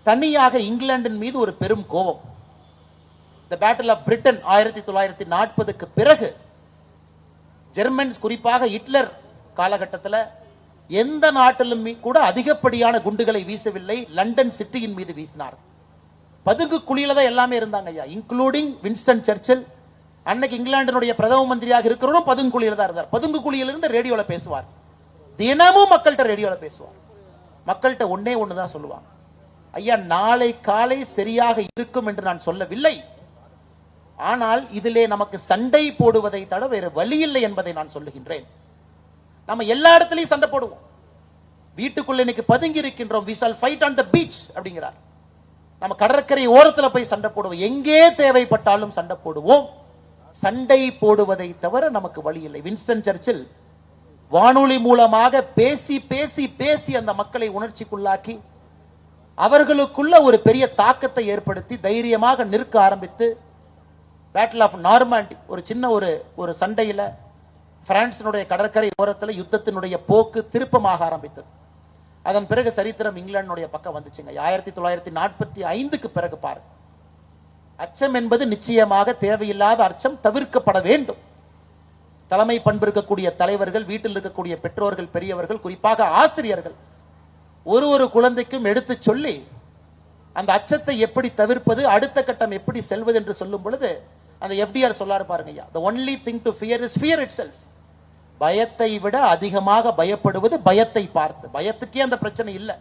தனியாக இங்கிலாந்தின் மீது ஒரு பெரும் கோபம். தி பேட்டில் ஆஃப் பிரிட்டன் 1940க்கு பிறகு ஜெர்மன்ஸ், குறிப்பாக ஹிட்லர் காலகட்டத்தில் எந்த நாட்டிலும் கூட அதிகப்படியான குண்டுகளை வீசவில்லை. லண்டன் சிட்டியின் மீது வீசினார். பதுங்கு குழியில தான் எல்லாமே இருந்தாங்க ஐயா, இன்க்ளூடிங் வின்ஸ்டன் சர்ச்சில். அன்னைக்கு இங்கிலாந்தினுடைய பிரதம மந்திரியாக இருக்கிறவரும் பதுங்கு குழியில தான் இருந்தார். பதுங்கு குழியிலிருந்து ரேடியோல பேசுவார். தினமும் மக்கள்கிட்ட ரேடியோல பேசுவார். மக்கள்கிட்ட ஒன்னே ஒண்ணுதான் சொல்லுவாங்க, ஐயா நாளை காலை சரியாக இருக்கும் என்று நான் சொல்லவில்லை, ஆனால் இதிலே நமக்கு சண்டை போடுவதை தவிர வேறு வழி இல்லை என்பதை நான் சொல்லுகின்றேன். நம்ம எல்லா இடத்துலயும் சண்டை போடுவோம். வீட்டுக்குள்ள இன்னைக்கு பதுங்கி இருக்கின்றோம். we shall fight on the beach அப்படிங்கிறார். நம்ம கடற்கரை ஓரத்தில் போய் சண்டை போடுவோம். எங்கே தேவைப்பட்டாலும் சண்டை போடுவோம். சண்டை போடுவதை தவிர நமக்கு வழி இல்லை. வின்ஸ்டன் சர்ச்சில் வானொலி மூலமாக பேசி பேசி பேசி அந்த மக்களை உணர்ச்சிக்குள்ளாக்கி அவர்களுக்குள்ள ஒரு பெரிய தாக்கத்தை ஏற்படுத்தி தைரியமாக நிற்க ஆரம்பித்து பேட்டில் ஆஃப் நார்மாண்டி ஒரு சின்ன ஒரு சண்டையில பிரான்சினுடைய கடற்கரை ஓரத்தில் யுத்தத்தினுடைய போக்கு திருப்பமாக ஆரம்பித்தது. அதன் பிறகு சரித்திரம் இங்கிலாந்துடைய பக்கம் வந்துச்சுங்க. 1945க்கு பிறகு பாருங்க, அச்சம் என்பது நிச்சயமாக தேவையில்லாத அச்சம் தவிர்க்கப்பட வேண்டும். தலைமை பண்பு இருக்கக்கூடிய தலைவர்கள், வீட்டில் இருக்கக்கூடிய பெற்றோர்கள், பெரியவர்கள், குறிப்பாக ஆசிரியர்கள் ஒரு குழந்தைக்கும் எடுத்து சொல்லி அந்த அச்சத்தை எப்படி தவிர்ப்பது, அடுத்த கட்டம் எப்படி செல்வது என்று சொல்லும் பொழுது அந்த எஃப்டிஆர் சொல்லாரு பாருங்க, the only thing to fear is fear itself. பயத்தை விட அதிகமாக பயப்படுவது பயத்தை பார்த்து. பயத்துக்கே அந்த பிரச்சனை இல்லை,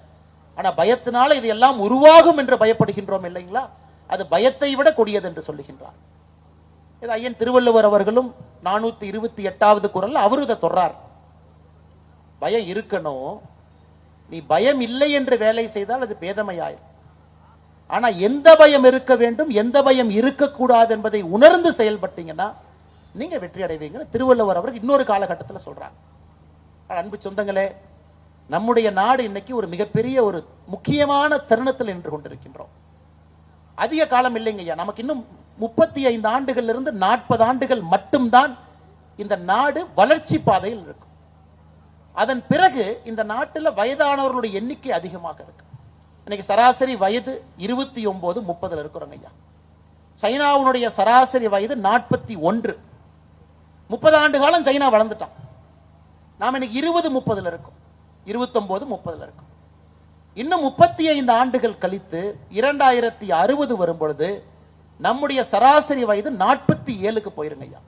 ஆனா பயத்தினால இது எல்லாம் உருவாகும் என்று பயப்படுகின்றோம் இல்லைங்களா, அது பயத்தை விட கொடியது என்று சொல்லுகின்றார். இது ஐயன் திருவள்ளுவர் அவர்களும் 428வது குறள்ல அவரு இதை தொடர்றார். பயம் இருக்கணும், நீ பயம் இல்லை என்று வேலை செய்தால் அது பேதமையாயிரும். ஆனா எந்த பயம் இருக்க வேண்டும், எந்த பயம் இருக்கக்கூடாது என்பதை உணர்ந்து செயல்பட்டீங்கன்னா நீங்க வெற்றி அடைவீங்க. திருவள்ளுவர் அவர்கள் இன்னொரு காலகட்டத்தில் சொல்றாங்க. அன்பு சொந்தங்களே, நம்முடைய நாடு இன்னைக்கு ஒரு மிகப்பெரிய ஒரு முக்கியமான தருணத்தில் நின்று கொண்டிருக்கின்றோம். அதிக காலம் இல்லைங்க ஐயா, நமக்கு இன்னும் 35 ஆண்டுகள் இருந்து 40 ஆண்டுகள் மட்டும்தான் இந்த நாடு வளர்ச்சி பாதையில் இருக்கும். அதன் பிறகு இந்த நாட்டில் வயதானவர்களுடைய எண்ணிக்கை அதிகமாக இருக்கு. இன்னைக்கு சராசரி வயது 29-30 இருக்கிறோங்க ஐயா. சைனாவுடைய சராசரி வயது 41. 30 ஆண்டு காலம் சைனா வளர்ந்துட்டான். நாம இன்னைக்கு 20-30 இருக்கும், 29-30 இருக்கும். இன்னும் 35 ஆண்டுகள் கழித்து 2060 வரும் பொழுது நம்முடைய சராசரி வயது 47க்கு போயிருங்க ஐயா.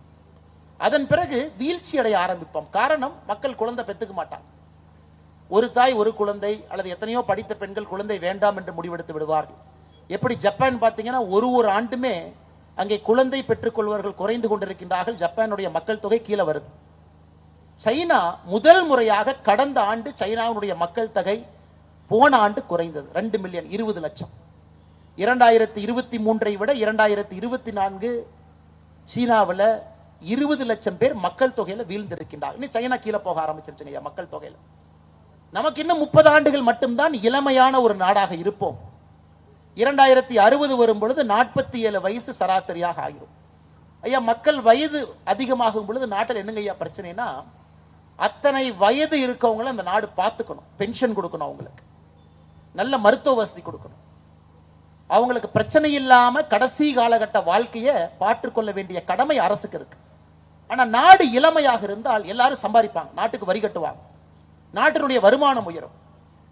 அதன் பிறகு வீழ்ச்சி அடைய ஆரம்பிப்போம். காரணம், மக்கள் குழந்தை பெற்றுக்க மாட்டாங்க. ஒரு தாய் ஒரு குழந்தை அல்லது எத்தனையோ படித்த பெண்கள் குழந்தை வேண்டாம் என்று முடிவெடுத்து விடுவார்கள். எப்படி ஜப்பான் பார்த்தீங்கன்னா ஒரு ஆண்டுமே அங்கே குழந்தை பெற்றுக்கொள்வர்கள் குறைந்து கொண்டிருக்கின்றார்கள். ஜப்பானுடைய மக்கள் தொகை கீழே வருது. சைனா முதல் முறையாக கடந்த ஆண்டு சைனாவுடைய மக்கள் தொகை போன ஆண்டு குறைந்தது 2 மில்லியன் 20 லட்சம். 2023 விட 2024 சீனாவில் 20 லட்சம் பேர் மக்கள் தொகையில வீழ்ந்திருக்கின்றார். இன்னும் சைனா கீழே போக ஆரம்பிச்சிருச்சுங்க மக்கள் தொகையில. நமக்கு இன்னும் 30 ஆண்டுகள் மட்டும்தான் இளமையான ஒரு நாடாக இருப்போம். 2060 வரும் பொழுது 47 வயசு சராசரியாக ஆகிரும். ஐயா, மக்கள் வயது அதிகமாகும் பொழுது நாட்டில் என்னங்க ஐயா பிரச்சனைனா, அத்தனை வயது இருக்கவங்களை அந்த நாடு பார்த்துக்கணும், பென்ஷன் கொடுக்கணும், அவங்களுக்கு நல்ல மருத்துவ வசதி கொடுக்கணும், அவங்களுக்கு பிரச்சனை இல்லாம கடைசி காலகட்ட வாழ்க்கையை பாற்றுக்கொள்ள வேண்டிய கடமை அரசுக்கு இருக்கு. ஆனா நாடு இளமையாக இருந்தால் எல்லாரும் சம்பாதிப்பாங்க, நாட்டுக்கு வரி கட்டுவாங்க, நாட்டினுடைய வருமானம் உயரும்.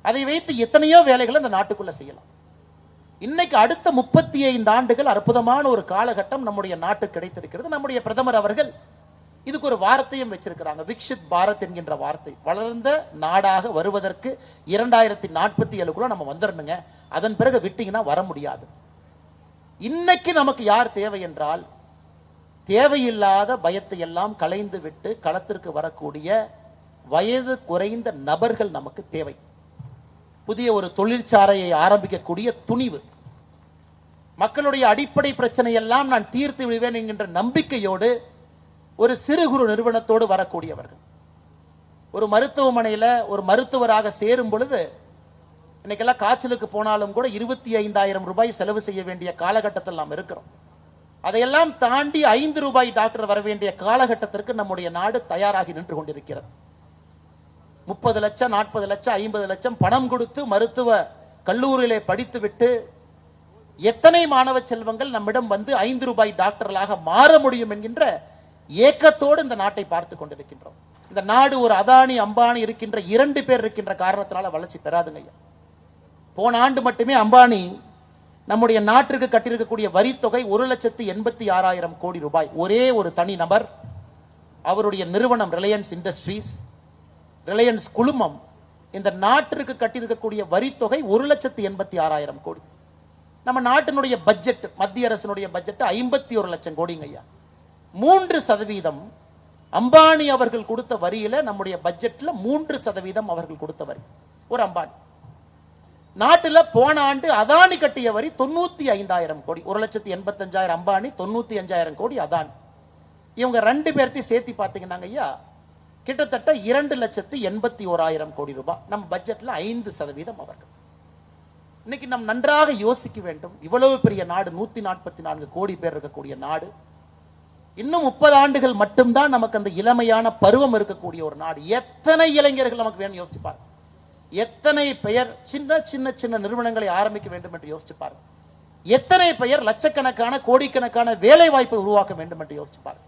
அதை வைத்து எத்தனையோ வேலைகளை அந்த நாட்டுக்குள்ள செய்யலாம். இன்னைக்கு அடுத்த 35 ஆண்டுகள் அற்புதமான ஒரு காலகட்டம் நம்முடைய நாட்டுக்கு கிடைத்திருக்கிறது. நம்முடைய பிரதமர் அவர்கள் இதுக்கு ஒரு வார்த்தையும் வச்சிருக்கிறாங்க, விக்ஷித் பாரத் என்கின்ற வார்த்தை. வளர்ந்த நாடாக வருவதற்கு 2047 நம்ம வந்துடணுங்க, அதன் பிறகு விட்டீங்கன்னா வர முடியாது. இன்னைக்கு நமக்கு யார் தேவை என்றால், தேவையில்லாத பயத்தை எல்லாம் களைந்து விட்டு களத்திற்கு வரக்கூடிய வயது குறைந்த நபர்கள் நமக்கு தேவை. புதிய ஒரு தொழிற்சாலையை ஆரம்பிக்கக்கூடிய துணிவு, மக்களுடைய அடிப்படை பிரச்சனை எல்லாம் நான் தீர்த்து விடுவேன் என்கின்ற நம்பிக்கையோடு ஒரு சிறு குறு நிறுவனத்தோடு வரக்கூடியவர்கள். ஒரு மருத்துவமனையில் ஒரு மருத்துவராக சேரும் பொழுது, இன்னைக்கெல்லாம் காய்ச்சலுக்கு போனாலும் கூட 25,000 ரூபாய் செலவு செய்ய வேண்டிய காலகட்டத்தில் நாம் இருக்கிறோம். அதையெல்லாம் தாண்டி 5 ரூபாய் டாக்டர் வர வேண்டிய காலகட்டத்திற்கு நம்முடைய நாடு தயாராகி நின்று கொண்டிருக்கிறது. 30 லட்சம் 40 லட்சம் 50 லட்சம் பணம் கொடுத்து மருத்துவ கல்லூரியிலே படித்துவிட்டு எத்தனை மாணவ செல்வங்கள் நம்மிடம் வந்து 5 ரூபாய் டாக்டர்களாக மாற முடியும் என்கின்ற ஏக்கத்தோடு இந்த நாட்டை பார்த்து கொண்டிருக்கின்றோம். இந்த நாடு ஒரு அதானி அம்பானி இருக்கின்ற 2 பேர் இருக்கின்ற காரணத்தினால வளர்ச்சி பெறாதுங்க ஐயா. போன ஆண்டு மட்டுமே அம்பானி நம்முடைய நாட்டிற்கு கட்டியிருக்கக்கூடிய வரி தொகை 1,86,000 கோடி ரூபாய். ஒரே ஒரு தனி நபர், அவருடைய நிறுவனம் ரிலையன்ஸ் இண்டஸ்ட்ரீஸ், ரிலையன்ஸ் குழுமம் இந்த நாட்டிற்கு கட்டியிருக்கக்கூடிய வரி தொகை 1,86,000 கோடி. நம்ம நாட்டினுடைய பட்ஜெட், மத்திய அரசினுடைய பட்ஜெட் 51 லட்சம் கோடிங்க ஐயா. 3% அம்பானி அவர்கள் கொடுத்த வரியில நம்முடைய பட்ஜெட்ல 3% அவர்கள் கொடுத்த வரி ஒரு அம்பானி. நாட்டில் போன ஆண்டு அதானி கட்டிய வரி 95,000 கோடி. 1,85,000 அம்பானி, 95,000 கோடி அதானி. இவங்க 2 பேர்த்தையும் சேர்த்து பார்த்தீங்கன்னா ஐயா கிட்டத்தட்ட 2,81,000 கோடி ரூபாய். நம்ம பட்ஜெட்ல 5% அவர்கள். இன்னைக்கு நாம் நன்றாக யோசிக்க வேண்டும். இவ்வளவு பெரிய நாடு, 144 கோடி பேர் இருக்கக்கூடிய நாடு, இன்னும் 30 ஆண்டுகள் மட்டும்தான் நமக்கு அந்த இளமையான பருவம் இருக்கக்கூடிய ஒரு நாடு. எத்தனை இளைஞர்கள் நமக்கு வேணும் யோசிச்சுப்பார். எத்தனை பெயர் சின்ன சின்ன சின்ன நிறுவனங்களை ஆரம்பிக்க வேண்டும் என்று யோசிச்சுப்பார். எத்தனை பெயர் லட்சக்கணக்கான கோடிக்கணக்கான வேலை வாய்ப்பை உருவாக்க வேண்டும் என்று யோசிச்சுப்பார்.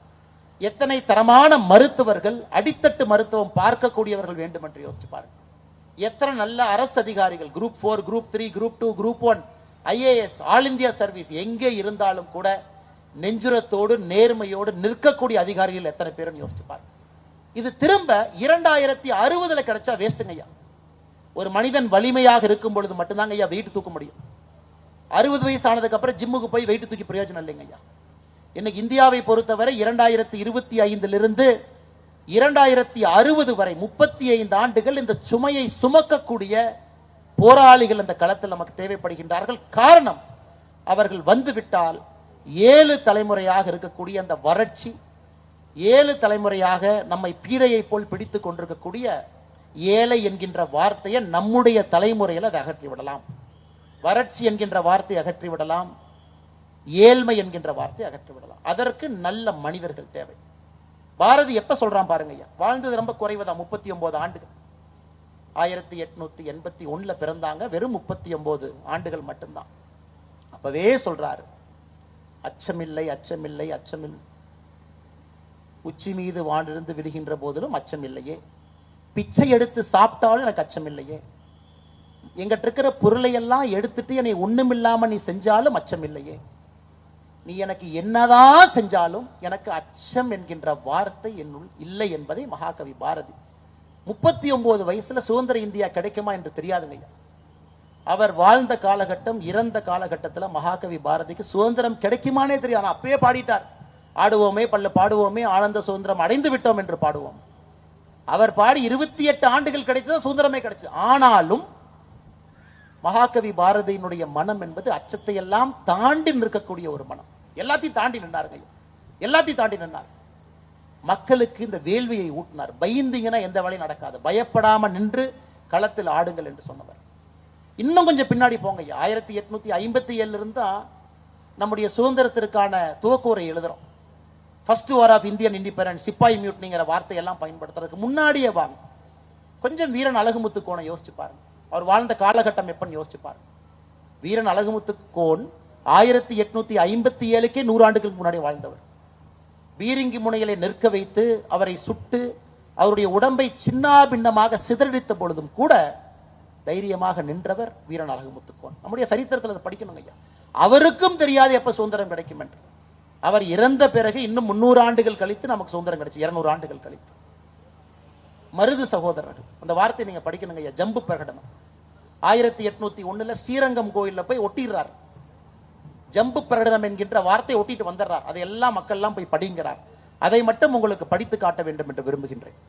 எத்தனை தரமான மருத்துவர்கள், அடித்தட்டு மருத்துவம் பார்க்கக்கூடியவர்கள் வேண்டும் என்று யோசிச்சுப்பார். எத்தனை நல்ல அரசு அதிகாரிகள், group 4, group 3, group 2, group 1, IAS, all India service, எங்கே இருந்தாலும் கூட நெஞ்சுரத்தோடு நேர்மையோடு நிற்கக்கூடிய அதிகாரிகள் எத்தனை பேரும் யோசிச்சுப்பார். இது திரும்ப 2060 கிடைச்சா வேஸ்ட்டுங்க ஐயா. ஒரு மனிதன் வலிமையாக இருக்கும் பொழுது மட்டும்தாங்க ஐயா வெயிட் தூக்க முடியும். 60 வயசு ஆனதுக்கு அப்புறம் ஜிம்முக்கு போய் வெயிட் தூக்கி பிரயோஜனம் இல்லைங்க ஐயா. இன்னைக்கு இந்தியாவை பொறுத்தவரை 2025 2060 வரை 35 ஆண்டுகள் இந்த சுமையை சுமக்கக்கூடிய போராளிகள் அந்த களத்தில் நமக்கு தேவைப்படுகின்றார்கள். காரணம், அவர்கள் வந்துவிட்டால் 7 தலைமுறையாக இருக்கக்கூடிய அந்த வறட்சி, 7 தலைமுறையாக நம்மை பீடையை போல் பிடித்துக் கொண்டிருக்கக்கூடிய ஏழை என்கின்ற வார்த்தையை நம்முடைய தலைமுறையில் அதை அகற்றி விடலாம். வறட்சி என்கின்ற வார்த்தை அகற்றி விடலாம், ஏழ்மை என்கின்ற வார்த்தை அகற்றி விடலாம். அதற்கு நல்ல மனிதர்கள் தேவை. பாரதி எப்ப சொல்றான் பாருங்க ஐயா, வாழ்ந்தது ரொம்ப குறைவுதான், 39 ஆண்டுகள். 1881 பிறந்தாங்க, வெறும் 39 ஆண்டுகள் மட்டும்தான். அப்பவே சொல்றாரு, அச்சமில்லை அச்சமில்லை அச்சமில்லை, உச்சி மீது வானிருந்து விடுகின்ற போதிலும் அச்சம் இல்லையே, பிச்சை எடுத்து சாப்பிட்டாலும் எனக்கு அச்சம் இல்லையே, எங்கிட்ட இருக்கிற பொருளை எல்லாம் எடுத்துட்டு என்னை ஒண்ணுமில்லாம நீ செஞ்சாலும் அச்சம் இல்லையே, நீ எனக்கு என்னதான் செஞ்சாலும் எனக்கு அச்சம் என்கின்ற வார்த்தை என்னுள் இல்லை என்பதை மகாகவி பாரதி 39 வயசுல சுதந்திர இந்தியா கிடைக்குமா என்று தெரியாதுங்க. அவர் வாழ்ந்த காலகட்டம், இறந்த காலகட்டத்தில் மகாகவி பாரதிக்கு சுதந்திரம் கிடைக்குமானே தெரியாது. அப்பயே பாடிட்டார், ஆடுவோமே பல்ல பாடுவோமே ஆனந்த சுதந்திரம் அடைந்து விட்டோம் என்று பாடுவோம். அவர் பாடி 28 ஆண்டுகள் கிடைத்தது சுதந்திரமே கிடைச்சது. ஆனாலும் மகாகவி பாரதியினுடைய மனம் என்பது அச்சத்தை எல்லாம் தாண்டி நிற்கக்கூடிய ஒரு மனம். எல்லாத்தையும் தாண்டி நின்றாருங்க, எல்லாத்தையும் தாண்டி நின்றார். மக்களுக்கு இந்த வேள்வியை ஊட்டினார். பயந்தீங்கன்னா எந்த வேலையும் நடக்காது, பயப்படாம நின்று களத்தில் ஆடுங்கள் என்று சொன்னவர். இன்னும் கொஞ்சம் பின்னாடி போங்க, 1857 இருந்தா நம்முடைய சுதந்திரத்திற்கான துவக்கூரை எழுதுறோம். First war of Indian independence, sepoy மியூட்னிங்கிற வார்த்தையெல்லாம் பயன்படுத்துறதுக்கு முன்னாடியே வாங்க. கொஞ்சம் வீரன் அழகுமுத்து கோனை யோசிச்சு பாருங்க, அவர் வாழ்ந்த காலகட்டம் எப்பன்னு யோசிச்சு பாருங்க. வீரன் அழகுமுத்து கோன் 1857க்கே 100 ஆண்டுகளுக்கு முன்னாடி வாழ்ந்தவர். பீரிங்கி முனையிலே நிற்க வைத்து அவரை சுட்டு அவருடைய உடம்பை சின்னாபின்னமாக சிதறடித்த பொழுதும் கூட தைரியமாக நின்றவர் வீரன் அழகுமுத்துக்கோன். நம்முடைய சரித்திரத்தில் அதை படிக்கணும் ஐயா. அவருக்கும் தெரியாது எப்ப சுதந்திரம் கிடைக்கும் என்று. அவர் இறந்த பிறகு இன்னும் 300 ஆண்டுகள் கழித்து நமக்கு சுதந்திரம் கிடைச்சு, 200 ஆண்டுகள் கழித்து. மருது சகோதரர்கள், அந்த வார்த்தை நீங்க படிக்கணுங்க ஐயா. ஜம்பு பிரகடனம் 1801 ஸ்ரீரங்கம் கோயில்ல போய் ஒட்டிடுறார். ஜம்பு பிரகடனம் என்கின்ற வார்த்தை ஒட்டிட்டு வந்துடுறார். அதை எல்லாம் மக்கள் எல்லாம் போய் படிங்கிறார். அதை மட்டும் உங்களுக்கு படித்து காட்ட வேண்டும் என்று விரும்புகின்றேன்.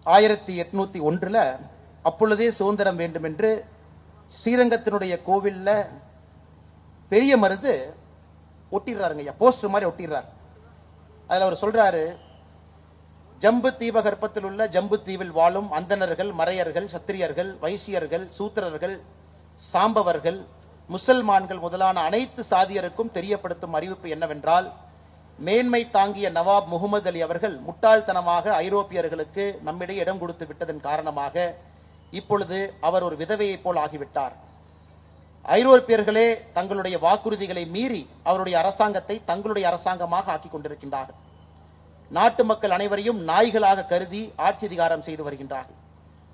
(1801) அப்பொழுதே சுதந்திரம் வேண்டும் என்று ஸ்ரீரங்கத்தினுடைய கோவில்ல பெரிய மருது ஒட்டிடுறாருங்க, போஸ்டர் மாதிரி ஒட்டிடுறாரு. அதுல அவர் சொல்றாரு, ஜம்பு தீபகற்பத்தில் உள்ள ஜம்பு தீவில் வாழும் அந்தணர்கள், மறையர்கள், சத்திரியர்கள், வைசியர்கள், சூத்திரர்கள், சாம்பவர்கள், முசல்மான்கள் முதலான அனைத்து சாதியருக்கும் தெரியப்படுத்தும் அறிவிப்பு என்னவென்றால், மேன்மை தாங்கிய நவாப் முகமது அலி அவர்கள் முட்டாள்தனமாக ஐரோப்பியர்களுக்கு நம்மிடையே இடம் கொடுத்து விட்டதன் காரணமாக இப்பொழுது அவர் ஒரு விதவையை போல் ஆகிவிட்டார். ஐரோப்பியர்களே தங்களுடைய வாக்குறுதிகளை மீறி அவருடைய அரசாங்கத்தை தங்களுடைய அரசாங்கமாக ஆக்கிக் கொண்டிருக்கின்றார்கள். நாட்டு மக்கள் அனைவரையும் நாய்களாக கருதி ஆட்சி அதிகாரம் செய்து வருகின்றார்கள்.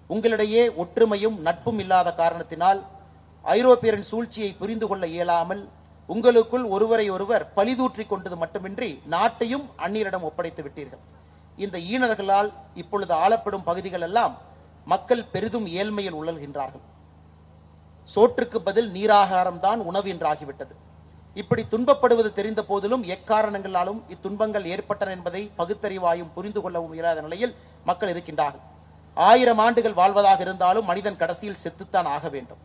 உங்களிடையே ஒற்றுமையும் நட்பும் இல்லாத காரணத்தினால் ஐரோப்பியரின் சூழ்ச்சியை புரிந்து கொள்ள இயலாமல் உங்களுக்குள் ஒருவரை ஒருவர் பழிதூற்றிக் கொண்டது மட்டுமின்றி நாட்டையும் அந்நியரிடம் ஒப்படைத்து விட்டீர்கள். இந்த ஈனர்களால் இப்பொழுது ஆளப்படும் பகுதிகள் எல்லாம் மக்கள் பெரிதும் ஏழ்மையில் உழல்கின்றார்கள். சோற்றுக்கு பதில் நீராகாரம் தான் உணவு என்றாகிவிட்டது. இப்படி துன்பப்படுவது தெரிந்த போதிலும் எக்காரணங்களாலும் இத்துன்பங்கள் ஏற்பட்டன என்பதை பகுத்தறிவாயும் புரிந்து கொள்ளவும் இயலாத நிலையில் மக்கள் இருக்கின்றார்கள். 1000 ஆண்டுகள் வாழ்வதாக இருந்தாலும் மனிதன் கடைசியில் செத்துத்தான் ஆக வேண்டும்.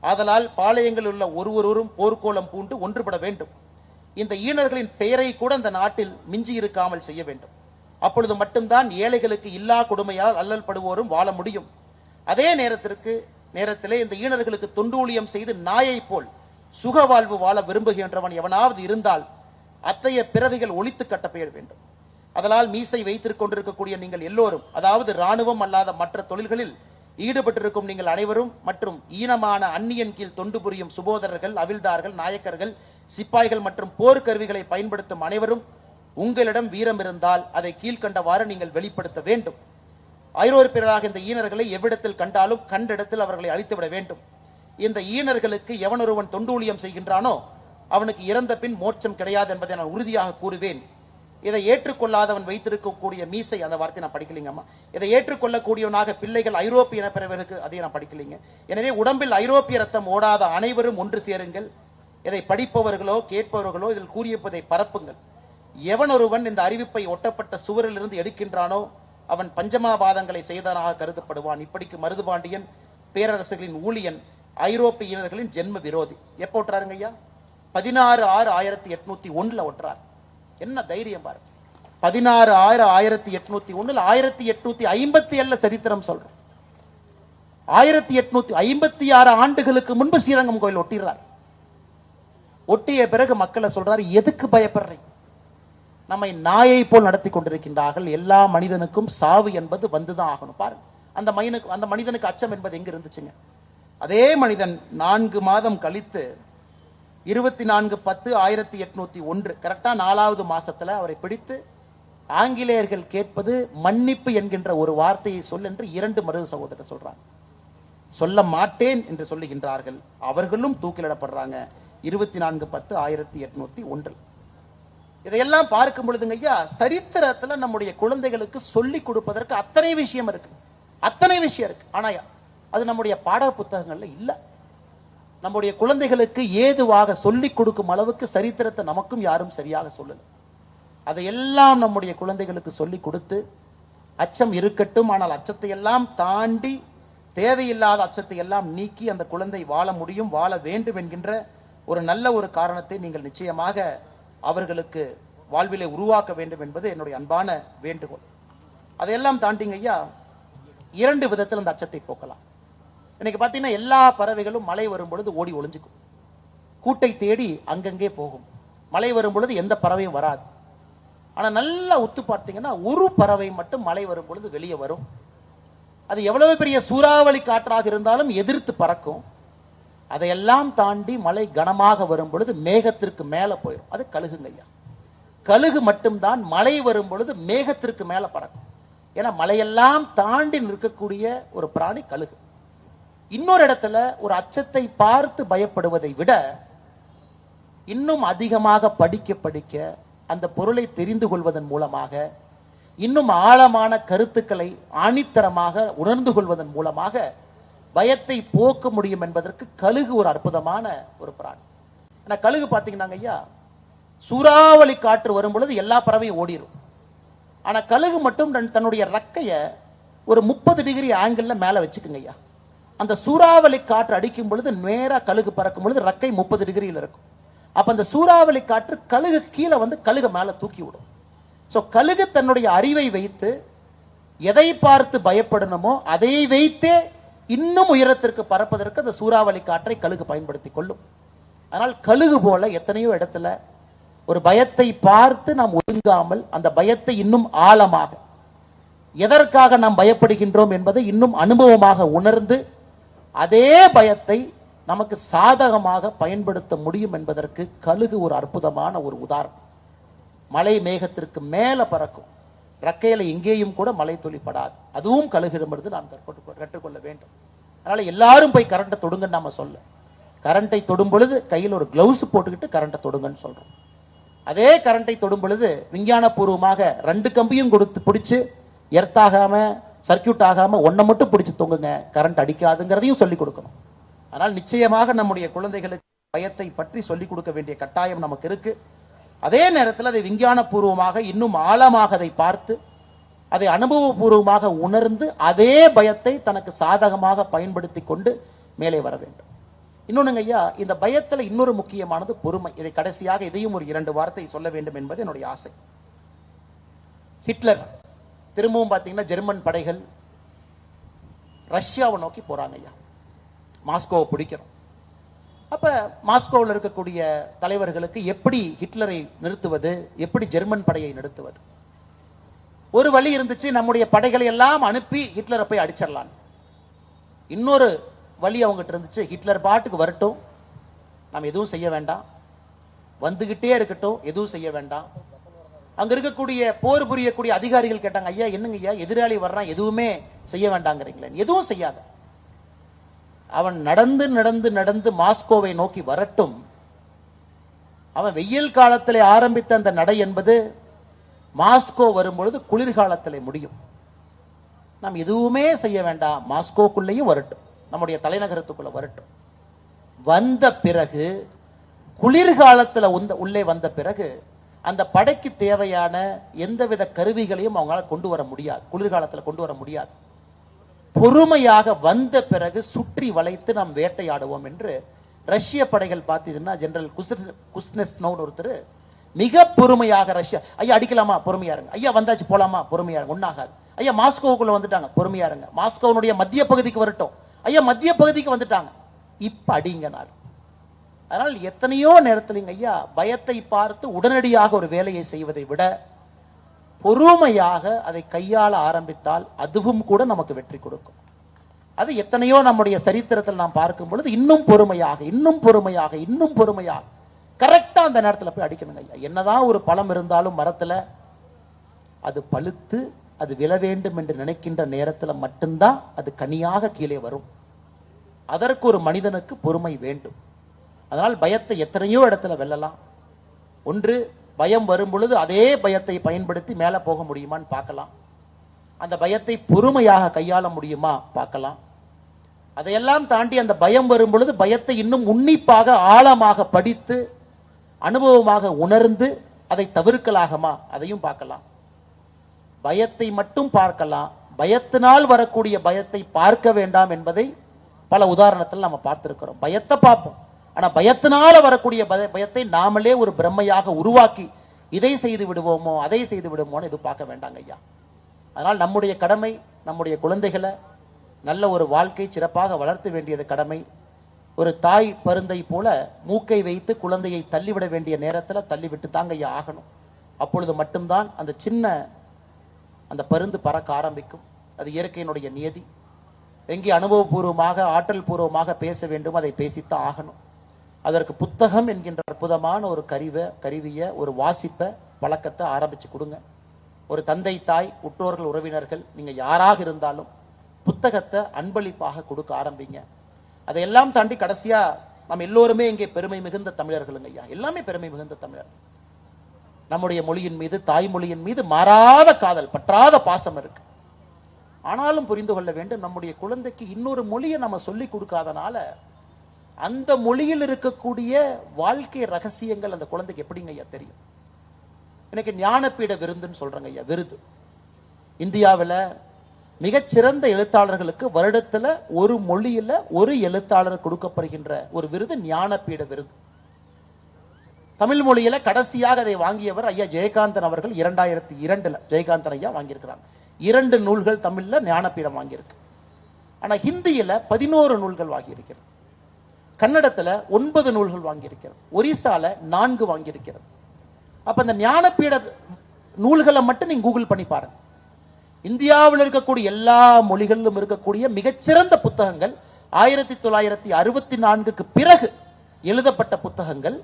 ஆதலால் பாளையங்களில் உள்ள ஒருவரும் போர்க்கோலம் பூண்டு ஒன்றுபட வேண்டும். இந்த ஈனர்களின் பெயரை கூட இந்த நாட்டில் மிஞ்சி இருக்காமல் செய்ய வேண்டும். அப்பொழுது மட்டும்தான் ஏழைகளுக்கு இல்லா கொடுமையால் அல்லல் படுவோரும் வாழ முடியும். அதே நேரத்திலே இந்த ஈனர்களுக்கு தொண்டூழியம் செய்து நாயை போல் சுக வாழ்வு வாழ விரும்புகின்றவன் எவனாவது இருந்தால் அத்தகைய பிறவிகள் ஒழித்து கட்டப்பெயர் வேண்டும். அதனால் மீசை வைத்துக் கொண்டிருக்கக்கூடிய நீங்கள் எல்லோரும், அதாவது இராணுவம் அல்லாத மற்ற தொழில்களில் ஈடுபட்டிருக்கும் நீங்கள் அனைவரும் மற்றும் ஈனமான அந்நியன் கீழ் தொண்டு புரியும் சுபோதரர்கள், அவிழ்தார்கள், நாயக்கர்கள், சிப்பாய்கள் மற்றும் போர்க்கருவிகளை பயன்படுத்தும் அனைவரும் உங்களிடம் வீரம் இருந்தால் அதை கீழ்கண்டவாறு நீங்கள் வெளிப்படுத்த வேண்டும். ஐரோப்பியர்களாக இந்த ஈனர்களை எவ்விடத்தில் கண்டாலும் கண்ட இடத்தில் அவர்களை அழித்துவிட வேண்டும். இந்த ஈனர்களுக்கு எவனொருவன் தொண்டூழியம் செய்கின்றானோ அவனுக்கு இறந்த பின் மோட்சம் கிடையாது என்பதை நான் உறுதியாக கூறுவேன். இதை ஏற்றுக்கொள்ளாதவன் வைத்திருக்கக்கூடிய மீசை, அந்த வார்த்தை நான் படிக்கலீங்கம்மா. இதை ஏற்றுக்கொள்ளக்கூடியவனாக பிள்ளைகள் ஐரோப்பிய இனப்பிறவர்களுக்கு அதை நான் படிக்கலீங்க. எனவே உடம்பில் ஐரோப்பிய ரத்தம் ஓடாத அனைவரும் ஒன்று சேருங்கள். இதை படிப்பவர்களோ கேட்பவர்களோ இதில் கூறியிருப்பதை பரப்புங்கள். எவனொருவன் இந்த அறிவிப்பை ஒட்டப்பட்ட சுவரிலிருந்து எடுக்கின்றானோ அவன் பஞ்சமாபாதங்களை செய்தவனாக கருதப்படுவான். இப்படிக்கு மருதுபாண்டியன் பேரரசுகளின் ஊழியன், ஐரோப்பியர்களின் ஜென்ம விரோதி. எப்போ ஒட்டுறாருங்க ஐயா? 16/6/1801 ஒட்டுறார். என்ன தைரியம் பாரு! 16/6/1801 1857 சரித்திரம் சொல்றோம். 1856 ஆண்டுகளுக்கு முன்பு ஸ்ரீரங்கம் கோயில் ஒட்டிடுறார். ஒட்டிய பிறகு மக்களை சொல்றாரு, எதுக்கு பயப்படுறீங்க? நம்மை நாயை போல் நடத்தி கொண்டிருக்கின்றார்கள். எல்லா மனிதனுக்கும் சாவு என்பது வந்துதான் ஆகணும். பாருங்க, அந்த மனிதனுக்கு அச்சம் என்பது எங்க இருந்துச்சுங்க? அதே மனிதன் 4 மாதம் கழித்து 24/10/1801 கரெக்டா 4வது மாசத்துல அவரை பிடித்து ஆங்கிலேயர்கள் கேட்பது மன்னிப்பு என்கின்ற ஒரு வார்த்தையை சொல் என்று 2 மருது சகோதரர் சொல்றாங்க. சொல்ல மாட்டேன் என்று சொல்லுகின்றார்கள். அவர்களும் தூக்கிலிடப்படுறாங்க 24/10/1801. இதையெல்லாம் பார்க்கும் பொழுதுங்க ஐயா, சரித்திரத்துல நம்முடைய குழந்தைகளுக்கு சொல்லிக் கொடுப்பதற்கு அத்தனை விஷயம் இருக்கு, அத்தனை விஷயம் இருக்கு. ஆனா அது நம்முடைய பாட புத்தகங்கள்ல இல்ல. நம்முடைய குழந்தைகளுக்கு ஏதுவாக சொல்லிக் கொடுக்கும் அளவுக்கு சரித்திரத்தை நமக்கும் யாரும் சரியாக சொல்லல. அதையெல்லாம் நம்முடைய குழந்தைகளுக்கு சொல்லிக் கொடுத்து, அச்சம் இருக்கட்டும், ஆனால் அச்சத்தை எல்லாம் தாண்டி தேவையில்லாத அச்சத்தை எல்லாம் நீக்கி அந்த குழந்தை வாழ முடியும், வாழ வேண்டும் என்கின்ற ஒரு நல்ல ஒரு காரணத்தை நீங்கள் நிச்சயமாக அவர்களுக்கு வாழ்விலே உருவாக்க வேண்டும் என்பது என்னுடைய அன்பான வேண்டுகோள். அதையெல்லாம் தாண்டிங்க ஐயா, 2 விதத்தில் அந்த அச்சத்தை போக்கலாம். இன்னைக்கு பார்த்தீங்கன்னா எல்லா பறவைகளும் மழை வரும் பொழுது ஓடி ஒளிஞ்சுக்கும், கூட்டை தேடி அங்கங்கே போகும். மழை வரும் பொழுது எந்த பறவையும் வராது. ஆனா நல்லா உத்து பார்த்தீங்கன்னா ஒரு பறவை மட்டும் மழை வரும் பொழுது வெளியே வரும். அது எவ்வளவு பெரிய சூறாவளி காற்றாக இருந்தாலும் எதிர்த்து பறக்கும். அதையெல்லாம் தாண்டி மழை கனமாக வரும் பொழுது மேகத்திற்கு மேல போயிடும். அது கழுகுங்க ஐயா. கழுகு மட்டும்தான் மழை வரும் பொழுது மேகத்திற்கு மேல பறக்கும். ஏன்னா மழையெல்லாம் தாண்டி நிற்கக்கூடிய ஒரு பிராணி கழுகு. இன்னொரு இடத்துல ஒரு அச்சத்தை பார்த்து பயப்படுவதை விட இன்னும் அதிகமாக படிக்க படிக்க அந்த பொருளை தெரிந்து கொள்வதன் மூலமாக இன்னும் ஆழமான கருத்துக்களை ஆணித்தரமாக உணர்ந்து கொள்வதன் மூலமாக பயத்தை போக்க முடியும் என்பதற்கு கழுகு ஒரு அற்புதமான ஒரு பிராணி. ஏன்னா கழுகு பார்த்தீங்கன்னா ஐயா, சூறாவளி காற்று வரும் பொழுது எல்லா பறவையும் ஓடிடும். ஆனா கழுகு மட்டும் தன்னுடைய ரக்கைய ஒரு 30 டிகிரி ஆங்கிள் மேல வச்சுக்குங்க ஐயா. அந்த சூறாவளி காற்று அடிக்கும் பொழுது நேரா கழுகு பறக்கும் பொழுது ரக்கை 30 டிகிரியில் இருக்கும். அப்ப அந்த சூறாவளி காற்று கழுகு கீழே வந்து கழுகு மேல தூக்கி விடும். சோ கழுகு தன்னுடைய அறிவை வைத்து எதை பார்த்து பயப்படணுமோ அதை வைத்தே இன்னும் உயரத்திற்கு பறப்பதற்கு அந்த சூறாவளி காற்றை கழுகு பயன்படுத்தி கொள்ளும். ஆனால் கழுகு போல எத்தனையோ இடத்துல ஒரு பயத்தை பார்த்து நாம் ஒதுங்காமல் அந்த பயத்தை இன்னும் ஆழமாக எதற்காக நாம் பயப்படுகின்றோம் என்பதை இன்னும் அனுபவமாக உணர்ந்து அதே பயத்தை நமக்கு சாதகமாக பயன்படுத்த முடியும் என்பதற்கு கழுகு ஒரு அற்புதமான ஒரு உதாரணம். மலை மேகத்திற்கு மேல பறக்கும், ரக்கையில எங்கேயும் கூட மலை துளிப்படாது. அதுவும் கழுகிடமிருந்து நாம் கற்றுக்கொள்ள வேண்டும். அதனால எல்லாரும் போய் கரண்டை தொடுங்கன்னு நாம சொல்ல, கரண்டை தொடும் பொழுது கையில் ஒரு கிளவுஸ் போட்டுக்கிட்டு கரண்டை தொடுங்கன்னு சொல்றோம். அதே கரண்டை தொடும் பொழுது விஞ்ஞான பூர்வமாக 2 கம்பியும் கொடுத்து பிடிச்சு எர்த்தாகாம சர்க்கியூட் ஆகாம ஒன்னை மட்டும் பிடிச்சு தொங்குங்க, கரண்ட் அடிக்காதுங்கிறதையும் சொல்லிக் கொடுக்கணும். ஆனால் நிச்சயமாக நம்முடைய குழந்தைகளுக்கு பயத்தை பற்றி சொல்லிக் கொடுக்க வேண்டிய கட்டாயம் நமக்கு இருக்கு. அதே நேரத்தில் அதை விஞ்ஞான பூர்வமாக இன்னும் ஆழமாக அதை பார்த்து அதை அனுபவபூர்வமாக உணர்ந்து அதே பயத்தை தனக்கு சாதகமாக பயன்படுத்தி கொண்டு மேலே வர வேண்டும். இன்னொன்னுங்க ஐயா, இந்த பயத்தில் இன்னொரு முக்கியமானது பொறுமை. இதை கடைசியாக இதையும் ஒரு 2 வார்த்தை சொல்ல வேண்டும் என்பது என்னுடைய ஆசை. ஹிட்லர் திரும்பவும் பார்த்தீங்கன்னா ஜெர்மன் படைகள் ரஷ்யாவை நோக்கி போறாங்க ஐயா, மாஸ்கோவை பிடிக்கணும். அப்ப மாஸ்கோவில் இருக்கக்கூடிய தலைவர்களுக்கு எப்படி ஹிட்லரை நிறுத்துவது, எப்படி ஜெர்மன் படையை நிறுத்துவது? ஒரு வழி இருந்துச்சு, நம்முடைய படைகளை எல்லாம் அனுப்பி ஹிட்லரை போய் அடிச்சிடலாம். இன்னொரு வழி அவங்ககிட்ட இருந்துச்சு, ஹிட்லர் பாட்டுக்கு வரட்டும், நாம் எதுவும் செய்ய வேண்டாம், வந்துகிட்டே இருக்கட்டும், எதுவும் செய்ய வேண்டாம். அங்க இருக்கக்கூடிய போர் புரியக்கூடிய அதிகாரிகள் கேட்டாங்க, ஐயா என்னங்க ஐயா எதிராளி வர்றான், எதுவுமே செய்ய வேண்டாங்கிறீங்களே? எதுவும் செய்யாத, அவன் நடந்து நடந்து நடந்து மாஸ்கோவை நோக்கி வரட்டும். அவன் வெயில் காலத்திலே ஆரம்பித்த அந்த நடை என்பது மாஸ்கோ வரும்பொழுது குளிர்காலத்திலே முடியும். நாம் எதுவுமே செய்ய வேண்டாம், மாஸ்கோக்குள்ளேயும் வரட்டும், நம்முடைய தலைநகரத்துக்குள்ள வரட்டும். வந்த பிறகு குளிர்காலத்தில் உள்ளே வந்த பிறகு அந்த படைக்கு தேவையான எந்தவித கருவிகளையும் அவங்களால கொண்டு வர முடியாது, குளிர்காலத்தில் கொண்டு வர முடியாது. பொறுமையாக வந்த பிறகு சுற்றி வளைத்து நாம் வேட்டையாடுவோம் என்று ரஷ்ய படைகள் பார்த்தீங்கன்னா ஜெனரல் குஸ்னெட்ஸ்னோவ்னு ஒருத்தர் மிக பொறுமையாக ரஷ்யா, ஐயா அடிக்கலாமா பொறுமையா இருங்க, ஐயா வந்தாச்சு போலாமா பொறுமையா இருங்க, ஒன்னாகாது, ஐயா மாஸ்கோவுக்குள்ள வந்துட்டாங்க பொறுமையா இருங்க, மாஸ்கோனுடைய மத்திய பகுதிக்கு வரட்டும், ஐயா மத்திய பகுதிக்கு வந்துட்டாங்க, இப்ப அடிங்கனார். அதனால் எத்தனையோ நேரத்தில் ஐயா பயத்தை பார்த்து உடனடியாக ஒரு வேலையை செய்வதை விட பொறுமையாக அதை கையாள ஆரம்பித்தால் அதுவும் கூட நமக்கு வெற்றி கொடுக்கும். அது எத்தனையோ நம்முடைய சரித்திரத்தில் நாம் பார்க்கும் பொழுது இன்னும் பொறுமையாக இன்னும் பொறுமையாக இன்னும் பொறுமையாக கரெக்டா அந்த நேரத்தில் போய் அடிக்கணுங்க ஐயா. என்னதான் ஒரு பழம் இருந்தாலும் மரத்துல அது பழுத்து அது விழ வேண்டும் என்று நினைக்கின்ற நேரத்தில் மட்டும்தான் அது கனியாக கீழே வரும். அதற்கு ஒரு மனிதனுக்கு பொறுமை வேண்டும். அதனால் பயத்தை எத்தனையோ இடத்துல வெல்லலாம். ஒன்று, பயம் வரும் பொழுது அதே பயத்தை பயன்படுத்தி மேல போக முடியுமான்னு பார்க்கலாம். அந்த பயத்தை பொறுமையாக கையாள முடியுமா பார்க்கலாம். அதையெல்லாம் தாண்டி அந்த பயம் வரும் பொழுது பயத்தை இன்னும் உன்னிப்பாக ஆழமாக படித்து அனுபவமாக உணர்ந்து அதை தவிர்க்கலாகமா? அதையும் பார்க்கலாம். பயத்தை மட்டும் பார்க்கலாம், பயத்தினால் வரக்கூடிய பயத்தை பார்க்க வேண்டாம் என்பதை பல உதாரணத்தில் நம்ம பார்த்திருக்கிறோம். பயத்தை பார்ப்போம், ஆனா பயத்தினால வரக்கூடிய பயத்தை நாமளே ஒரு பிரம்மையாக உருவாக்கி இதை செய்து விடுவோமோ அதை செய்து விடுவோமோன்னு இது பார்க்க வேண்டாங்க ஐயா. அதனால் நம்முடைய கடமை, நம்முடைய குழந்தைகளை நல்ல ஒரு வாழ்க்கை சிறப்பாக வளர்த்த வேண்டியது கடமை. ஒரு தாய் பருந்தை போல மூக்கை வைத்து குழந்தையை தள்ளிவிட வேண்டிய நேரத்தில் தள்ளிவிட்டு தாங்க ஐயா ஆகணும். அப்பொழுது மட்டும்தான் அந்த சின்ன அந்த பருந்து பறக்க ஆரம்பிக்கும். அது இயற்கையினுடைய நியதி. எங்கே அனுபவபூர்வமாக ஆற்றல் பூர்வமாக பேச வேண்டும் அதை பேசித்தான் ஆகணும். அதற்கு புத்தகம் என்கின்ற அற்புதமான ஒரு கருவியை ஒரு வாசிப்ப பழக்கத்தை ஆரம்பிச்சு கொடுங்க. ஒரு தந்தை தாய் உற்றோர்கள் உறவினர்கள் நீங்க யாராக இருந்தாலும் புத்தகத்தை அன்பளிப்பாக கொடுக்க ஆரம்பிங்க. அதையெல்லாம் தாண்டி கடைசியா நம்ம எல்லோருமே இங்கே பெருமை மிகுந்த தமிழர்களுங்க ஐயா, எல்லாமே பெருமை மிகுந்த தமிழர்கள். நம்முடைய மொழியின் மீது, தாய்மொழியின் மீது மாறாத காதல், பற்றாத பாசம் இருக்கு. ஆனாலும் புரிந்து கொள்ள வேண்டும், நம்முடைய குழந்தைக்கு இன்னொரு மொழியை நம்ம சொல்லி கொடுக்காதனால அந்த மொழியில் இருக்கக்கூடிய வாழ்க்கை ரகசியங்கள் அந்த குழந்தைக்கு எப்படிங்க ஐயா தெரியும்? எனக்கு ஞானபீட விருதுன்னு சொல்றாங்க ஐயா. விருது இந்தியாவில் மிகச்சிறந்த எழுத்தாளர்களுக்கு வருடத்துல ஒரு மொழியில ஒரு எழுத்தாளர் கொடுக்கப்படுகின்ற ஒரு விருது ஞானபீட விருது. தமிழ் மொழியில கடைசியாக அதை வாங்கியவர் ஐயா ஜெயகாந்தன் அவர்கள் 2002 ஜெயகாந்தன் ஐயா வாங்கியிருக்கிறாங்க. 2 நூல்கள் தமிழ்ல ஞானபீடம் வாங்கியிருக்கு. ஆனா ஹிந்தியில 11 நூல்கள் வாங்கியிருக்கிறது, கன்னடத்துல 9 நூல்கள் வாங்கியிருக்கிறது, ஒரிசால 4 வாங்கியிருக்கிறது. அப்ப இந்த ஞானபீட நூல்களை மட்டும் நீங்க கூகுள் பண்ணி பாருங்க. இந்தியாவில் இருக்கக்கூடிய எல்லா மொழிகளிலும் இருக்கக்கூடிய மிகச்சிறந்த புத்தகங்கள் 1964க்கு பிறகு எழுதப்பட்ட புத்தகங்கள்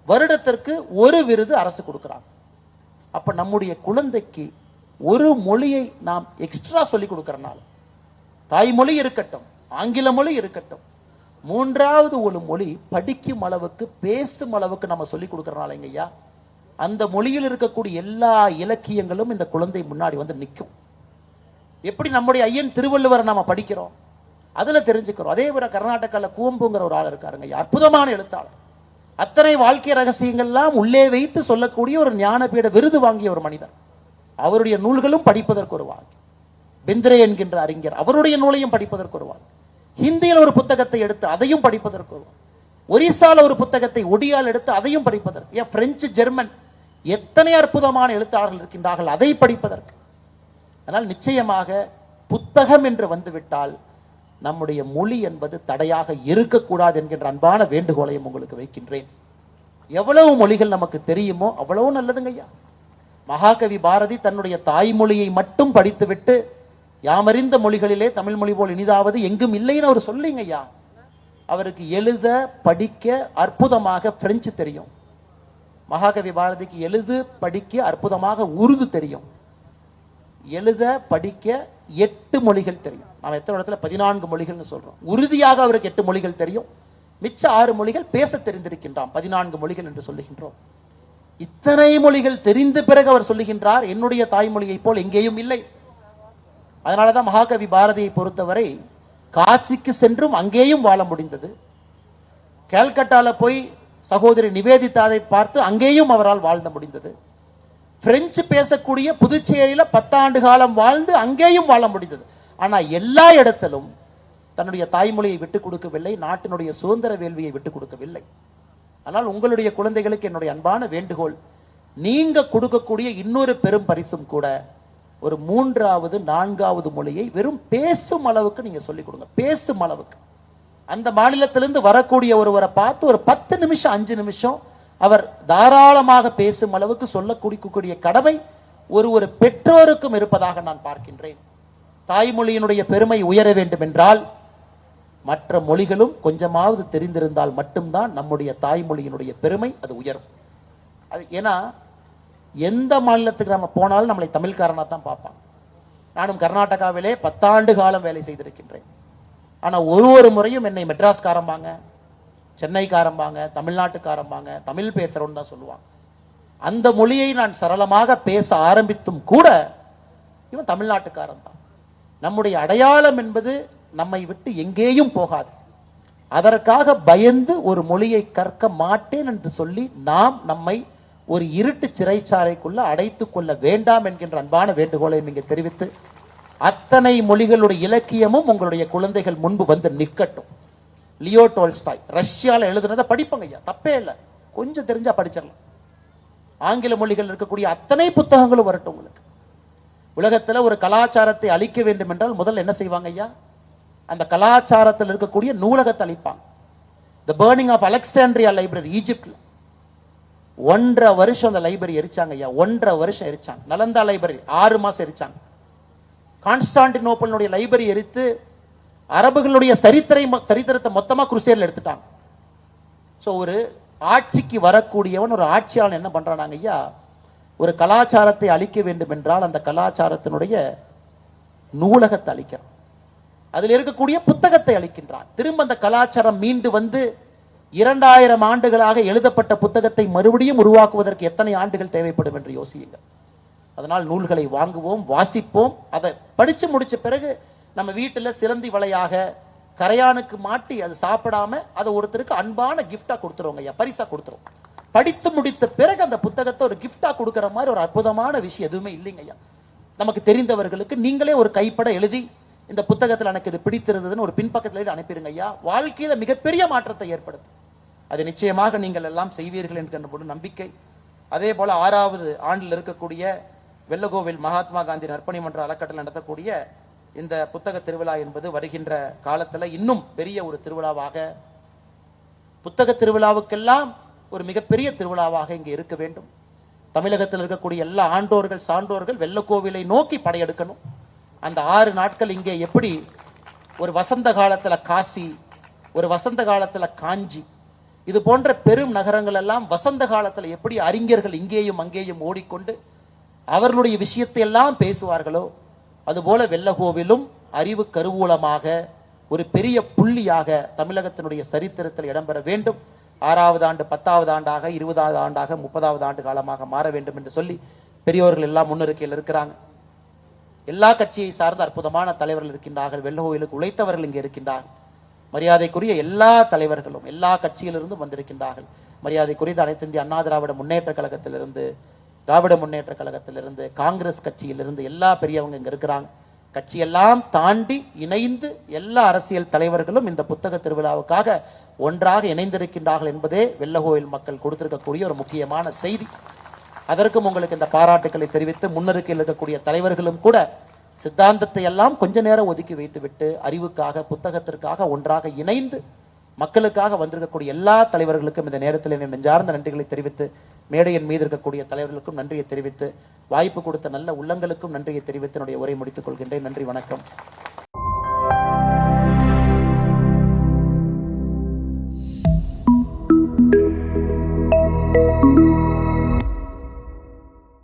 வருடத்திற்கு ஒரு விருது அரசு கொடுக்கிறாங்க. அப்ப நம்முடைய குழந்தைக்கு ஒரு மொழியை நாம் எக்ஸ்ட்ரா சொல்லி கொடுக்கறனால, தாய்மொழி இருக்கட்டும், ஆங்கில மொழி இருக்கட்டும், 3வது ஒரு மொழி படிக்கும் அளவுக்கு பேசும் அளவுக்கு நம்ம சொல்லி கொடுக்கறனால ஐயா, அந்த மொழியில் இருக்கக்கூடிய எல்லா இலக்கியங்களும் இந்த குழந்தை முன்னாடி வந்து நிற்கும். எப்படி நம்முடைய ஐயன் திருவள்ளுவரை நாம படிக்கிறோம், அதுல தெரிஞ்சுக்கிறோம். அதே போல கர்நாடகால குவம்புங்கிற ஒரு ஆள் இருக்காருங்க, அற்புதமான எழுத்தாளர். அத்தனை வாழ்க்கை ரகசியங்கள்லாம் உள்ளே வைத்து சொல்லக்கூடிய ஒரு ஞானபீட விருது வாங்கிய ஒரு மனிதர். அவருடைய நூல்களும் படிப்பதற்கு ஒரு வாங்கி. பிந்திரே என்கின்ற அறிஞர், அவருடைய நூலையும் படிப்பதற்கு ஒரு வாங்கி. ஹிந்தியில் ஒரு புத்தகத்தை எடுத்து அதையும் படிப்பதற்கு ஒரு வாங்கி. ஒரிசால ஒரு புத்தகத்தை ஒடியால் எடுத்து அதையும் படிப்பதற்கு, பிரெஞ்சு, ஜெர்மன், எத்தனை அற்புதமான எழுத்தாளர்கள் இருக்கின்றார்கள் அதை படிப்பதற்கு. அதனால் நிச்சயமாக புத்தகம் என்று வந்துவிட்டால் நம்முடைய மொழி என்பது தடையாக இருக்கக்கூடாது என்கின்ற அன்பான வேண்டுகோளையும் உங்களுக்கு வைக்கின்றேன். எவ்வளவு மொழிகள் நமக்கு தெரியுமோ அவ்வளவு நல்லதுங்க ஐயா. மகாகவி பாரதி தன்னுடைய தாய்மொழியை மட்டும் படித்துவிட்டு யாமறிந்த மொழிகளிலே தமிழ் மொழி போல் இனிதாவது எங்கும் இல்லைன்னு அவர் சொல்லிங்க ஐயா. அவருக்கு எழுத படிக்க அற்புதமாக பிரெஞ்சு தெரியும். மகாகவி பாரதிக்கு எழுது படிக்க அற்புதமாக உருது தெரியும். எழுத படிக்க 8 மொழிகள் தெரியும். நாம் எத்தனை இடத்துல 14 மொழிகள்னு சொல்றோம். உறுதியாக அவருக்கு 8 மொழிகள் தெரியும். மிச்ச 6 மொழிகள் பேச தெரிந்திருக்கின்றான். 14 மொழிகள் என்று சொல்லுகின்றோம். இத்தனை மொழிகள் தெரிந்த பிறகு அவர் சொல்லுகின்றார், என்னுடைய தாய்மொழியை போல் எங்கேயும் இல்லை. அதனாலதான் மகாகவி பாரதியை பொறுத்தவரை காசிக்கு சென்றும் அங்கேயும் வாழ முடிந்தது. கல்கட்டால போய் சகோதரி நிவேதிதாவை பார்த்து அங்கேயும் அவரால் வாழ்ந்த முடிந்தது. பிரெஞ்சு பேசக்கூடிய புதுச்சேரியில 10 ஆண்டு காலம் வாழ்ந்து அங்கேயும் வாழ முடிந்தது. ஆனா எல்லா இடத்திலும் தன்னுடைய தாய்மொழியை விட்டுக் கொடுக்கவில்லை, நாட்டினுடைய சுதந்திர வேள்வியை விட்டுக் கொடுக்கவில்லை. ஆனால் உங்களுடைய குழந்தைகளுக்கு என்னுடைய அன்பான வேண்டுகோள், நீங்க கொடுக்கக்கூடிய இன்னொரு பெரும் பரிசும் கூட ஒரு 3வது 4வது மொழியை வெறும் பேசும் அளவுக்கு நீங்க சொல்லிக் கொடுங்க. பேசும் அளவுக்கு அந்த மாநிலத்திலிருந்து வரக்கூடிய ஒருவரை பார்த்து ஒரு 10 நிமிஷம் 5 நிமிஷம் அவர் தாராளமாக பேசும் அளவுக்கு சொல்ல கொடுக்கக்கூடிய கடமை ஒரு பெற்றோருக்கும் இருப்பதாக நான் பார்க்கின்றேன். தாய்மொழியினுடைய பெருமை உயர வேண்டும் என்றால் மற்ற மொழிகளும் கொஞ்சமாவது தெரிந்திருந்தால் மட்டும்தான் நம்முடைய தாய்மொழியினுடைய பெருமை அது உயரும். அது ஏன்னா எந்த மாநிலத்துக்கு நம்ம போனாலும் நம்மளை தமிழ்காரனா தான் பார்ப்பாங்க. நானும் கர்நாடகாவிலே 10 ஆண்டு காலம் வேலை செய்திருக்கின்றேன். ஆனா ஒரு முறையும் என்னை மெட்ராஸ்காரம்பாங்க, சென்னைக்காரம்பாங்க, தமிழ்நாட்டுக்காரம்பாங்க, தமிழ் பேசுறோன்னு தான் சொல்லுவாங்க. அந்த மொழியை நான் சரளமாக பேச ஆரம்பித்தும் கூட இவன் தமிழ்நாட்டுக்காரன் தான். நம்முடைய அடையாளம் என்பது நம்மை விட்டு எங்கேயும் போகாது. அதற்காக பயந்து ஒரு மொழியை கற்க மாட்டேன் என்று சொல்லி நாம் நம்மை ஒரு இருட்டு சிறைச்சாலைக்குள்ள அடைத்துக் கொள்ள வேண்டாம் என்கின்ற அன்பான வேண்டுகோளை நீங்க தெரிவித்து, அத்தனை மொழிகளுடைய இலக்கியமும் உங்களுடைய குழந்தைகள் முன்பு வந்து நிற்கட்டும். லியோ டோல்ஸ்டாய் ரஷ்யால எழுதுனதை படிப்பங்க ஐயா, தப்பே இல்லை, கொஞ்சம் தெரிஞ்சா படிச்சிடலாம். ஆங்கில மொழிகள் இருக்கக்கூடிய அத்தனை புத்தகங்களும் வரட்டும் உங்களுக்கு. உலகத்துல ஒரு கலாச்சாரத்தை அழிக்க வேண்டும் என்றால் முதல்ல என்ன செய்வாங்க ஐயா? அந்த கலாச்சாரத்தில் இருக்கக்கூடிய நூலகத்தை அழிப்பாங்க. தி பர்னிங் ஆஃப் அலெக்சாண்ட்ரியா லைப்ரரி ஈஜிப்ட்ல 1.5 வருஷம் அந்த லைப்ரரி எரிச்சாங்க ஐயா. 1.5 வருஷம் எரிச்சாங்க. நலந்தா லைப்ரரி 6 மாசம் எரிச்சாங்க. கான்ஸ்டான்டினோப்பிளுடைய லைப்ரரி எரித்து அரபுகளுடைய சரித்திரத்தை மொத்தமா குருசேர்ல எடுத்துட்டாங்க. சோ ஒரு ஆட்சிக்கு வரக்கூடியவன், ஒரு ஆட்சியாளன் என்ன பண்றானாங்க ஐயா, ஒரு கலாச்சாரத்தை அழிக்க வேண்டும் என்றால் அந்த கலாச்சாரத்தினுடைய நூலகத்தை அழிக்கிறான், அதில் இருக்கக்கூடிய புத்தகத்தை அளிக்கின்றான். திரும்ப அந்த கலாச்சாரம் மீண்டு வந்து 2000 ஆண்டுகளாக எழுதப்பட்ட புத்தகத்தை மறுபடியும் உருவாக்குவதற்கு எத்தனை ஆண்டுகள் தேவைப்படும் என்று யோசியுங்கள். அதனால் நூல்களை வாங்குவோம், வாசிப்போம். அதை படிச்சு முடிச்ச பிறகு நம்ம வீட்டுல சிலந்தி வலையாக கரையானுக்கு மாட்டி அது சாப்பிடாம அதை ஒருத்தருக்கு அன்பான கிஃப்டா கொடுத்துருவோங்க ஐயா, பரிசா கொடுத்துருவோம். படித்து முடித்த பிறகு அந்த புத்தகத்தை ஒரு கிஃப்டா கொடுக்கிற மாதிரி ஒரு அற்புதமான விஷயம் எதுவுமே இல்லைங்க ஐயா. நமக்கு தெரிந்தவர்களுக்கு நீங்களே ஒரு கைப்பட எழுதி, இந்த புத்தகத்தில் எனக்கு இது பிடித்திருந்ததுன்னு ஒரு பின்பக்கத்தில் எழுதி அனுப்பிடுங்க ஐயா. வாழ்க்கையில மிகப்பெரிய மாற்றத்தை ஏற்படுத்தும். அது நிச்சயமாக நீங்கள் எல்லாம் செய்வீர்கள் என்கின்ற நம்பிக்கை. அதே போல 6வது ஆண்டில் இருக்கக்கூடிய வெள்ளகோவில் மகாத்மா காந்தி நற்பணி மன்ற அறக்கட்டளை நடத்தக்கூடிய இந்த புத்தக திருவிழா என்பது வருகின்ற காலத்துல இன்னும் பெரிய ஒரு திருவிழாவாக, புத்தக திருவிழாவுக்கெல்லாம் ஒரு மிகப்பெரிய திருவிழாவாக இங்கே இருக்க வேண்டும். தமிழகத்தில் இருக்கக்கூடிய எல்லா ஆண்டோர்கள் சான்றோர்கள் வெள்ளக்கோவிலை நோக்கி படையெடுக்கணும். அந்த 6 நாட்கள் இங்கே எப்படி ஒரு வசந்த காலத்துல காசி, ஒரு வசந்த காலத்துல காஞ்சி, இது போன்ற பெரும் நகரங்கள் எல்லாம் வசந்த காலத்துல எப்படி அறிஞர்கள் இங்கேயும் அங்கேயும் ஓடிக்கொண்டு அவர்களுடைய விஷயத்தை எல்லாம் பேசுவார்களோ, அதுபோல வெள்ளகோவிலும் அறிவு கருவூலமாக ஒரு பெரிய புள்ளியாக தமிழகத்தினுடைய சரித்திரத்தில் இடம்பெற வேண்டும். 6வது ஆண்டு 10வது ஆண்டாக 20வது ஆண்டாக 30வது ஆண்டு காலமாக மாற வேண்டும் என்று சொல்லி பெரியோர்கள் எல்லாம் முன்னெடுக்கையில் இருக்கிறாங்க. எல்லா கட்சியை சார்ந்த அற்புதமான தலைவர்கள் இருக்கின்றார்கள். வெள்ளகோவிலுக்கு உழைத்தவர்கள் இங்கே இருக்கின்றார்கள். மரியாதைக்குரிய எல்லா தலைவர்களும் எல்லா கட்சியிலிருந்தும் வந்திருக்கின்றார்கள். மரியாதைக்குரிய அனைத்து இந்திய அண்ணா திராவிட முன்னேற்ற கழகத்திலிருந்து, திராவிட முன்னேற்ற கழகத்திலிருந்து, காங்கிரஸ் கட்சியிலிருந்து எல்லா பெரியவங்க இங்க இருக்கிறாங்க. கட்சியெல்லாம் தாண்டி இணைந்து எல்லா அரசியல் தலைவர்களும் இந்த புத்தக திருவிழாவுக்காக ஒன்றாக இணைந்திருக்கின்றார்கள் என்பதே வெள்ளகோவில் மக்கள் கொடுத்திருக்கக்கூடிய ஒரு முக்கியமான செய்தி. அதற்கும் உங்களுக்கு இந்த பாராட்டுக்களை தெரிவித்து, முன்னெருக்கையில் இருக்கக்கூடிய தலைவர்களும் கூட சித்தாந்தத்தை எல்லாம் கொஞ்ச நேரம் ஒதுக்கி வைத்துவிட்டு அறிவுக்காக புத்தகத்திற்காக ஒன்றாக இணைந்து மக்களுக்காக வந்திருக்கக்கூடிய எல்லா தலைவர்களுக்கும் இந்த நேரத்தில் நெஞ்சார்ந்த நன்றிகளை தெரிவித்து, மேடையின் மீது இருக்கக்கூடிய தலைவர்களுக்கும் நன்றியை தெரிவித்து, வாய்ப்பு கொடுத்த நல்ல உள்ளங்களுக்கும் நன்றியை தெரிவித்து என்னுடைய உரை முடித்துக் கொள்கின்றேன். நன்றி, வணக்கம்.